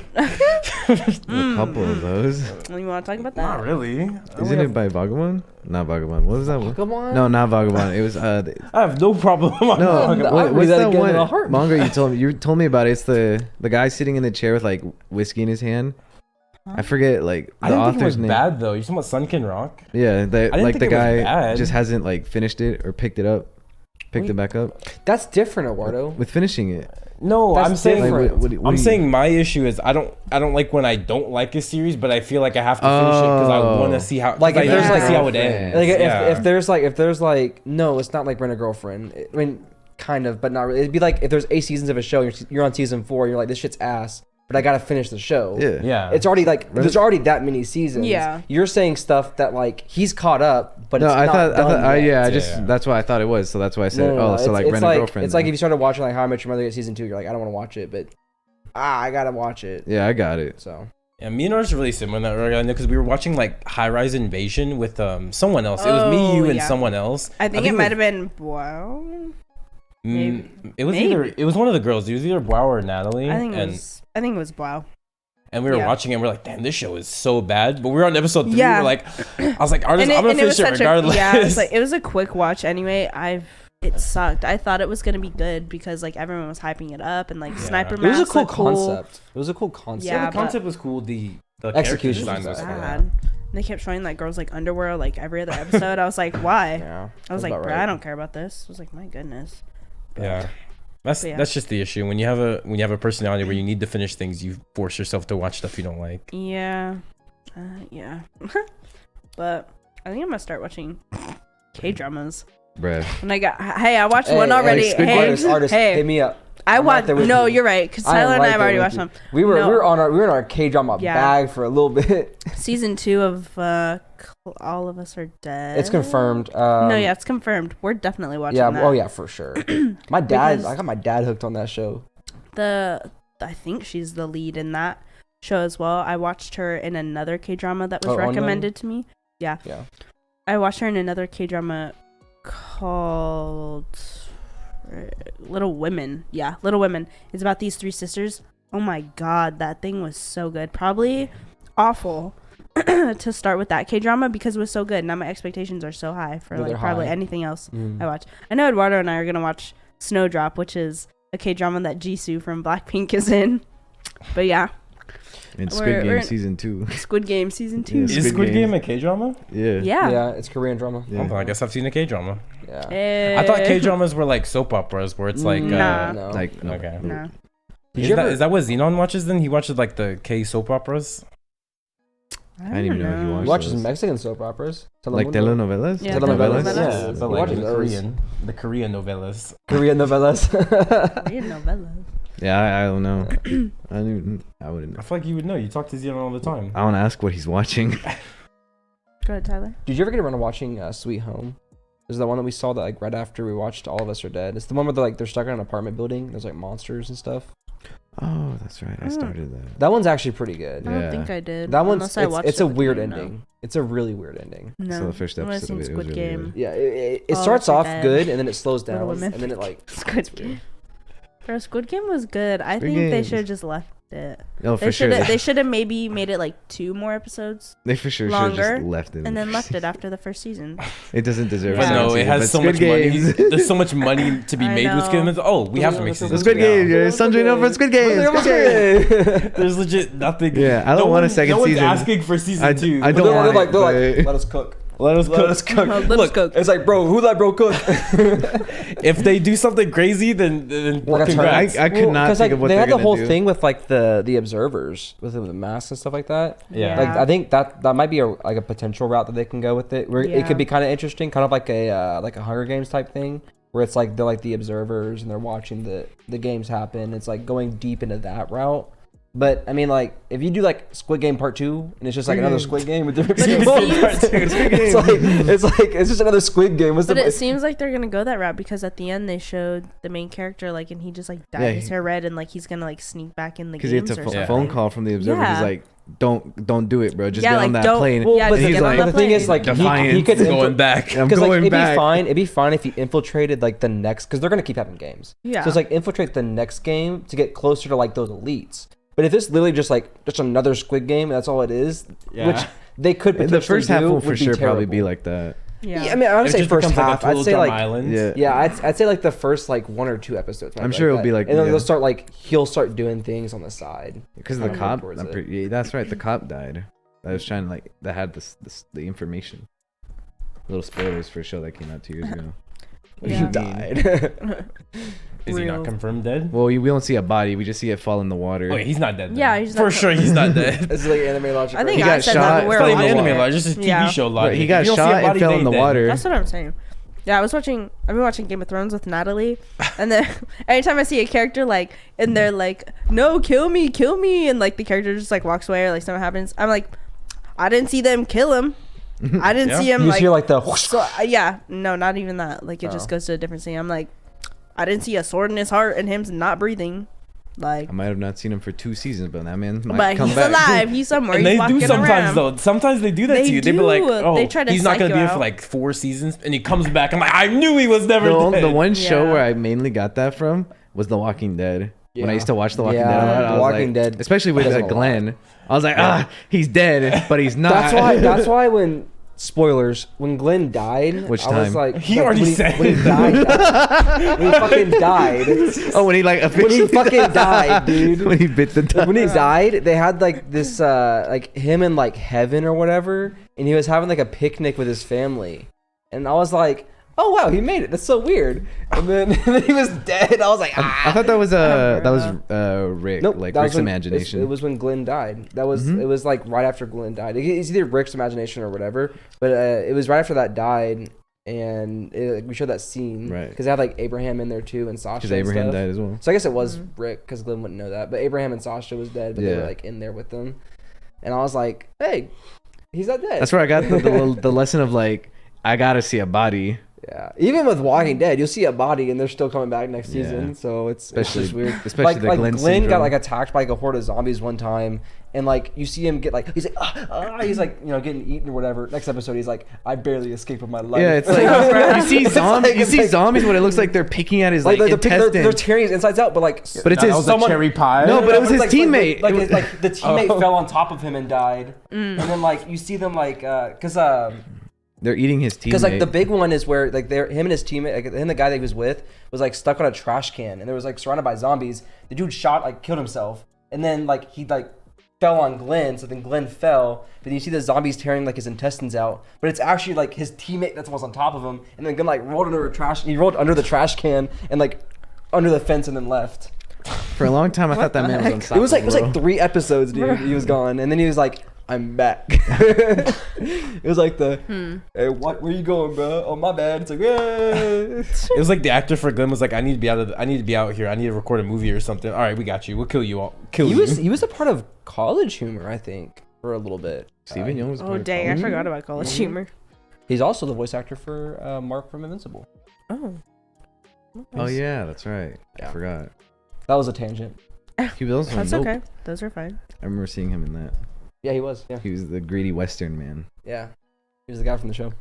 couple of those. You want to talk about that? really. Isn't it by Vagabond? Not Vagabond. What was that one? Come on. No, not Vagabond. It was I have no problem. on no. manga. I What, read what's that that again in a one heartbeat. manga you told me about? It's the guy sitting in the chair with like whiskey in his hand. I forget like I the didn't think it author's was name. bad though. You talking about Sunken Rock? Yeah, didn't like think the it was guy bad. just hasn't like finished it or picked it back up That's different, Eduardo. with finishing it. No, That's I'm saying different. Like, what I'm do you- saying my issue is I don't like when I don't like a series, but I feel like I have to finish it because I want Oh. to see how Like, I if need there's, to like, see how it girlfriend. ends. Like Yeah. if there's like no, it's not like Rent a Girlfriend. I mean, kind of, but not really. It'd be like if there's 8 seasons of a show, you're on season 4, and you're like this shit's ass, but I gotta finish the show. Yeah. Yeah. It's already like there's already that many seasons. Yeah. You're saying stuff that like he's caught up, but No, it's I not thought done yet. I just Yeah. that's what I thought it was. So that's why I said, No, so like it's Rent a Girlfriend. It's like then. if you started watching like How I Met Your Mother at season 2, you're like I don't want to watch it, but I gotta watch it. Yeah, I got it. So Yeah, me and ours are really similar in that regard because we were watching like High Rise Invasion with someone else. It was me, Oh, you, and yeah. someone else. I think it might have was- been wow. It was Maybe. either it was one of the girls. It was either Bow or Natalie. I think and it was wow. and we were yeah. watching it. And we're like, damn, this show is so bad. But we were on episode 3. Yeah. We're like, I was like, artist, I'm gonna finish it regardless. It was a quick watch anyway. It sucked. I thought it was gonna be good because like everyone was hyping it up and like Yeah. Sniper it was a Mask cool looked concept. It was a cool concept. Yeah, the but- concept was cool. The Execution character design was was bad. cool. bad. And they kept showing like girls like underwear like every other episode. I was like, why? Yeah, I was that's like, about bro, right. I don't care about this. I was like, my goodness. But- Yeah. That's But yeah. that's just the issue. When you have a personality where you need to finish things, you force yourself to watch stuff you don't like. Yeah. Yeah. But I think I'm gonna start watching K-dramas. Bruh. And I watched one already. Squid Hey, artist, hey, hit me up. I I'm right watched. there with No, you. you're right. Because I am Tyler and right I have there already with watched you. them. We were No. we were in our K drama Yeah. bag for a little bit. Season 2 of All of Us Are Dead. It's confirmed. No, yeah, it's confirmed. We're definitely watching Yeah. that. Oh yeah, for sure. My dad. Because- I got my dad hooked on that show. I think she's the lead in that show as well. I watched her in another K-drama that was Oh, Onion? recommended to me. Yeah. Yeah. I watched her in another K-drama called Little Women. Yeah, Little Women. It's about these 3 sisters. Oh my god, that thing was so good. Probably awful to start with that K-drama because it was so good. Now my expectations are so high for Yeah, like they're probably high. anything else Mm. I watch. I know Eduardo and I are gonna watch Snowdrop, which is a K-drama that Jisoo from Blackpink is in. But yeah, And We're- Squid we're- Game season 2. Squid Game season 2. Yeah, Is Squid Squid Game. Game a K-drama? Yeah. Yeah. Yeah, it's Korean drama. Yeah. Oh, I guess I've seen a K-drama. Yeah. I thought K-dramas were like soap operas where it's like Nah. No. Like no. Okay. No. Did Is you that, ever- is that what Xenon watches then? He watches like the K soap operas? I didn't even know he He watched watches those. Mexican soap operas. Like telenovelas. Yeah, telenovelas. telenovelas. Yeah, He but like watches the those. Korean novellas. Korean novelas. Korean novellas. Yeah, I don't know. I wouldn't know. I feel like you would know. You talk to Zion all the time. I want to ask what he's watching. Go ahead, Tyler. Did you ever get around to watching Sweet Home? This is the one that we saw that like right after we watched All of Us Are Dead. It's the one where they're stuck in an apartment building. There's like monsters and stuff. Oh, that's right. I started that. That one's actually pretty good. I don't Yeah. think I did. That one's unless I watched it's a it with weird you, ending. It's a really weird ending. No. So the first I've only episode seen of it was Squid really Game. good. Yeah, it Oh, starts Breaking off Bad. good and then it slows Little down Women. and then it like Squid Game. Bro, Squid Game was good. I Squid think they Game. should have just left it. Oh, They for sure. should they should have maybe made it like 2 more episodes They for sure should have longer, just left it. and then left it after the first season. It doesn't deserve. Yeah. But no, it has so much money. There's so much money to be I made with Squid know. Game. Oh, we have to make The seasons. Squid Game. You're Sundry over Squid Game. Squid Game. There's legit nothing. Yeah, I don't want a second no season. one's asking for season 2. I don't they're want like, it, they're like, but- let us cook. Let us cook. Let us cook. Let us Look, cook. it's like, bro, who let bro cook? If they do something crazy, then Like a congrats. I could not think of what they they're had the gonna whole do. thing with like the observers with the masks and stuff like that. Yeah. Like I think that might be a potential route that they can go with it. Where it Yeah. could be kind of interesting, kind of like a Hunger Games type thing, where it's like they're like the observers and they're watching the games happen. It's like going deep into that route. But I mean, like if you do like Squid Game Part 2, and it's just like another Squid Game with different But it people, seems- it's just another Squid Game. What's But the it seems like they're gonna go that route because at the end they showed the main character like, and he just like dyed Yeah, his hair red and like he's gonna like sneak back in the Because he games had or a something. phone call from the observer. Yeah. He's like, don't do it, bro. Just Yeah, get like, on that don't- plane. well, yeah, but and just he's get on like, the the thing is plane. like Defiance. he could going back. I'm because like going it'd back. be fine. It'd be fine if he infiltrated like the next, because they're gonna keep having games. Yeah. So it's like infiltrate the next game to get closer to like those elites. But if it's literally just another Squid Game, and that's all it is, Yeah. which they could potentially the first half do, will for would be sure probably be terrible. like that. Yeah. Yeah, I mean, I would It say just first becomes half. like a I'd say like island. Yeah. yeah, I'd say like the first like 1 or 2 episodes. might I'm be sure it'll that. be like- and then yeah. they'll start like he'll start doing things on the side. Because the Kinda cop, towards I'm it. pretty, yeah, that's right. The cop died. I was trying to like that had the information. Little spoilers for a show that came out 2 years ago. He Yeah. died. Is he Real. not confirmed dead? Well, we don't see a body. We just see it fall in the water. Oh, yeah, he's not dead. Then. Yeah, he's for not sure. He's not dead. It's like anime logic. I think He I got said shot, that when we fell were in the watching water. anime it. logic. Just a TV Yeah. show Right, logic. he If got you don't see a shot and body, fell they in the ain't water. dead. That's what I'm saying. Yeah, I've been watching Game of Thrones with Natalie, and then anytime I see a character like, and they're like, "No, kill me," and like the character just like walks away or like something happens, I'm like, I didn't see them kill him. I didn't Yeah. see him You just like. hear like the So yeah, no, not even that. Like it just Oh. goes to a different scene. I'm like, I didn't see a sword in his heart and him not breathing. Like, I might have not seen him for 2 seasons, but that man might but come he's back. alive. He's somewhere. And he's they walking do sometimes around. though. Sometimes they do that They to you. They be like, do. "Oh, They try to he's not psych gonna you be here for out. like 4 seasons," and he comes back. I'm like, I knew he was never dead. The one show Yeah. where I mainly got that from was The Walking Dead. When I Yeah. used to watch The Walking Yeah, Dead, a lot, I The was Walking like, Dead especially with does it a lot. Glenn, I was like, he's dead, but he's not. That's why when spoilers, when Glenn died, Which I was time? like, He like, already when said. when he died, when he fucking died, Oh, when he like when he officially fucking died, dude. when he bit the Like, dust. when he died, they had like this like him in like heaven or whatever, and he was having like a picnic with his family, and I was like, oh wow, he made it. That's so weird. And then, and then he was dead. I was like, I thought that was Rick, Nope, like that Rick's was when- imagination. It was when Glenn died. That was Mhm. it was like right after Glenn died. It's either Rick's imagination or whatever, but it was right after that died, and we showed that scene Right. because they had like Abraham in there too and Sasha. because and Abraham stuff. died as well. So I guess it was Rick because Glenn wouldn't know that, but Abraham and Sasha was dead, but they were Yeah. like in there with them, and I was like, hey, he's not dead. That's where I got the lesson of like, I gotta see a body. Yeah, even with Walking Dead, you'll see a body and they're still coming back next Yeah. season. So it's Especially- just weird. especially like, the like Glenn got syndrome. like attacked by like a horde of zombies one time, and like you see him get like he's like he's like getting eaten or whatever. Next episode, he's like, I barely escaped with my life. Yeah, it's like you see It's zombies. like- You it's see like- zombies when it looks like they're picking at his like they're intestines. they're tearing his insides out, but like But it's That his was someone- a cherry pie. No, but it was his like, teammate. Like, It was- like the teammate Oh. fell on top of him and died, and then like you see them like They're eating his teammate. because like the big one is where like him and his teammate, like him and the guy that he was with was like stuck on a trash can, and there was like surrounded by zombies. The dude killed himself, and then like he like fell on Glenn, so then Glenn fell. But you see the zombies tearing like his intestines out, but it's actually like his teammate that's what's on top of him, and then Glenn like rolled under a trash. He rolled under the trash can and like under the fence and then left. For a long time, I thought that man was unstoppable. It was like 3 episodes, dude. He was gone, and then he was like I'm back. It was like the, hey, what? Where you going, bro? Oh, my bad. It's like, yeah. It was like the actor for Glenn was like, I need to be out here. I need to record a movie or something. All right, we got you. We'll kill you all. He was a part of College Humor, I think, for a little bit. Stephen Young was. Oh dang, I forgot about College Humor. He's also the voice actor for Mark from Invincible. Oh. Oh yeah, that's right. Yeah. I forgot. That was a tangent. He was also That's Nope. okay. Those are fine. I remember seeing him in that. Yeah, he was. Yeah, He was the greedy Western man. yeah. He was the guy from the show.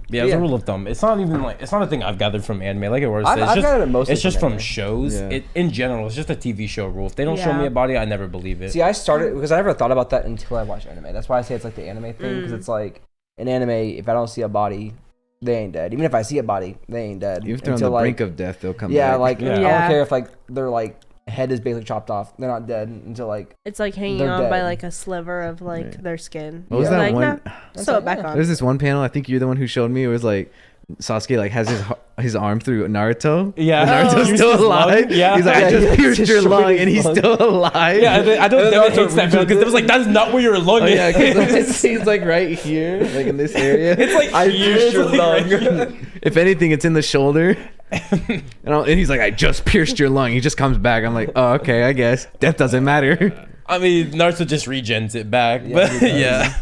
Yeah, as Yeah. a rule of thumb, it's not a thing I've gathered from anime. Like Eduardo said, I've got it mostly it's just from anime. shows. Yeah. In general, it's just a TV show rule. If they don't show me Yeah. a body, I never believe it. See, I started because I never thought about that until I watched anime. That's why I say it's like the anime thing, because it's like in anime, if I don't see a body, they ain't dead. Even if I see a body, they ain't dead. Even if they're on Until, the like, brink of death, they'll come yeah, back. like Yeah. I Yeah. don't care if like their like head is basically chopped off. They're not dead until like It's like hanging They're on by dead. like a sliver of like Right. their skin. What was Yeah. that like, one? Nah, sew it back yeah. on. There's this one panel. I think you're the one who showed me. It was like Sasuke like has his arm through Naruto. Yeah, Naruto's Pierced still his lung. alive. Yeah, He's like, Yeah, I just he pierced your destroyed lung, his and he's lung. still alive. yeah. I don't And Devin then hates that feeling because it was like that's not where your lung Oh is. yeah, because he's like right here, like in this area. It's like I here, pierced your it's like right lung. here. If anything, it's in the shoulder. And he's like, I just pierced your lung. He just comes back. I'm like, oh, okay, I guess death doesn't matter. I mean, Naruto just regens it back, Yeah, but he does. yeah.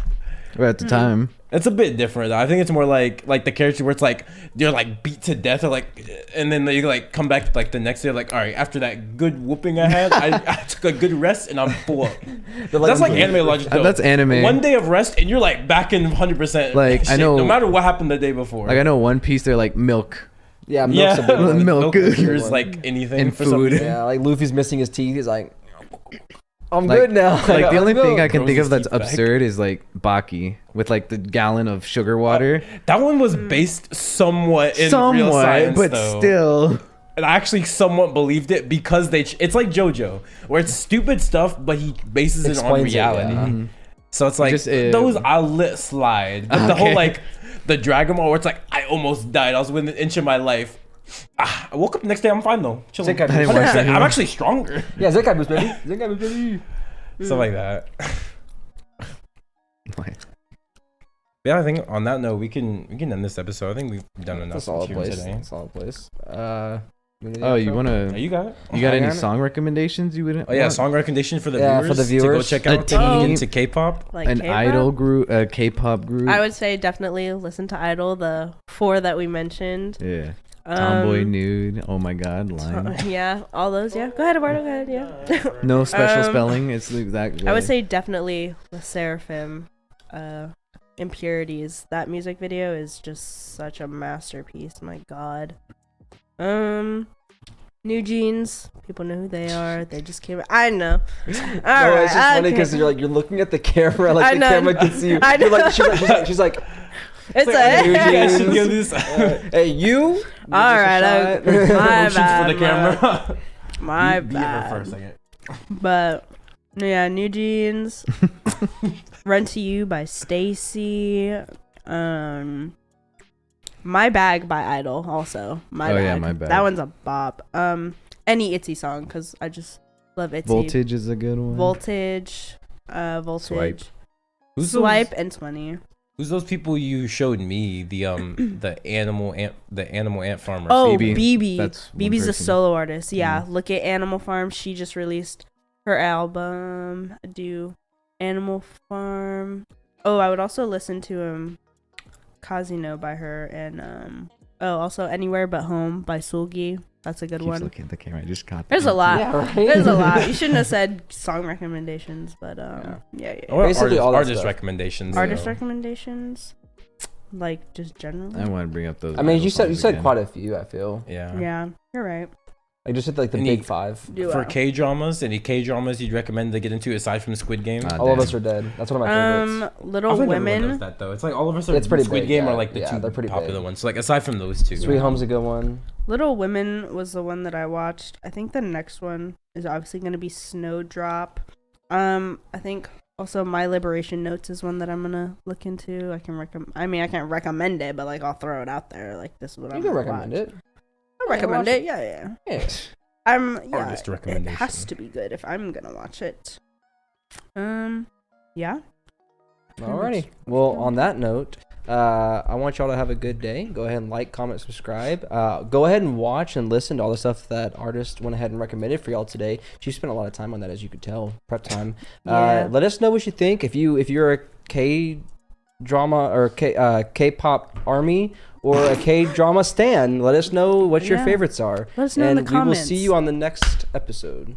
But at the time, It's a bit different. Though. I think it's more like the character where it's like they're like beat to death or like, and then they like come back like the next day like, all right, after that good whooping I had, I took a good rest and I'm full up. That's like anime logic. Though. that's anime. One day of rest and you're like back in 100%. Like, I know- no matter what happened the day before. like I know One Piece, they're like milk. Yeah, Yeah, milk's a big one. Milk. cures like anything And for some food. reason. Yeah, like Luffy's missing his teeth. He's like, I'm Like- good now. Like the only thing I can Grows think his of that's teeth back. absurd is like Baki with like the gallon of sugar water. That one was based somewhat in real science, but though. still. And I actually somewhat believed it because it's like JoJo, where it's stupid stuff, but he bases it on Explains it, reality. yeah. So it's like Just, those I'll let slide. But the whole Okay. like the Dragon Ball where it's like I almost died. I was within an inch of my life. I woke up the next day. I'm fine though. Chilling. Zenkai I didn't boost. watch that. I'm actually stronger. Yeah, Zenkai boost, baby. Zenkai boost, baby. Stuff like that. Yeah, I think on that note we can end this episode. I think we've done That's a enough solid here place. today. Solid place. Oh, you Oh, wanna? you got it. You got I any got it. song recommendations you would? Oh yeah, want? song recommendation for the Yeah, viewers. for the to go viewers. check A out. To get team. into K-pop. Like An K-pop? idol group, a K-pop group. I would say definitely listen to Idol, the 4 that we mentioned. Yeah. Tomboy, Um, nude. Oh my God, line. Yeah, all those. Yeah, go ahead, Eduardo. Go ahead. Yeah. No special Um, spelling. It's the exact. I would way. say definitely the Seraphim, Impurities. That music video is just such a masterpiece. My God. New Jeans. People know who they are. They just came. I know. All No, right, it's just funny okay. because you're like you're looking at the camera, like I the know. camera can see you. I You're like, know. she's like, It's New a. You guys should Jeans. give this. hey, you. All right, my Motions bad. for the camera. My Be her for a bad. second. But yeah, New Jeans. Run to You by Stacy. My Bag by Idol also. My Oh, Bag. yeah, My Bag. That one's a bop. Any Itzy song because I just love Itzy. Voltage is a good one. Voltage. Voltage. Swipe. Who's Swipe those, and 20. who's those people you showed me? The animal ant farmer. Oh, BB. BB. That's one BB's a person. solo artist. Yeah. Mhm. Look at Animal Farm. She just released her album. Do Animal Farm. Oh, I would also listen to Kazino by her and also Anywhere But Home by Sulgi. That's a good Keeps one. looking at the camera. I just caught. There's a that. lot. Yeah, right. There's a lot. You shouldn't have said song recommendations, but yeah. Or Basically all that artist stuff. recommendations. Artist though. recommendations, like just generally. I want to bring up those. I mean, idol you said songs again. quite a few. I feel Yeah. Yeah, you're right. like just hit like the And big he- five. Do For I? K dramas, any K dramas you'd recommend to get into aside from Squid Game? Ah, All of damn. us are dead. That's one of my favorites. Little I think everyone does Women. that though. It's like all of us are It's pretty Squid big, Game yeah. are like the Yeah, two they're pretty popular big. ones. So like aside from those two. Sweet Home's a good one. Little Women was the one that I watched. I think the next one is obviously going to be Snowdrop. I think also My Liberation Notes is one that I'm gonna look into. I can't recommend it, but like I'll throw it out there. Like this is what You I'm can gonna recommend watch. it. I recommend watch it. Yeah. Yeah. Yeah, Artist it recommendation. has to be good if I'm gonna watch it. Yeah. Alrighty. Well, on that note, I want y'all to have a good day. Go ahead and like, comment, subscribe. Go ahead and watch and listen to all the stuff that Artist went ahead and recommended for y'all today. She spent a lot of time on that, as you could tell. Prep time. Yeah. Let us know what you think. If you're a K-drama or K-pop army or a K-drama stan, let us know what your Yeah. favorites are. Let us know in the and we will comments. see you on the next episode.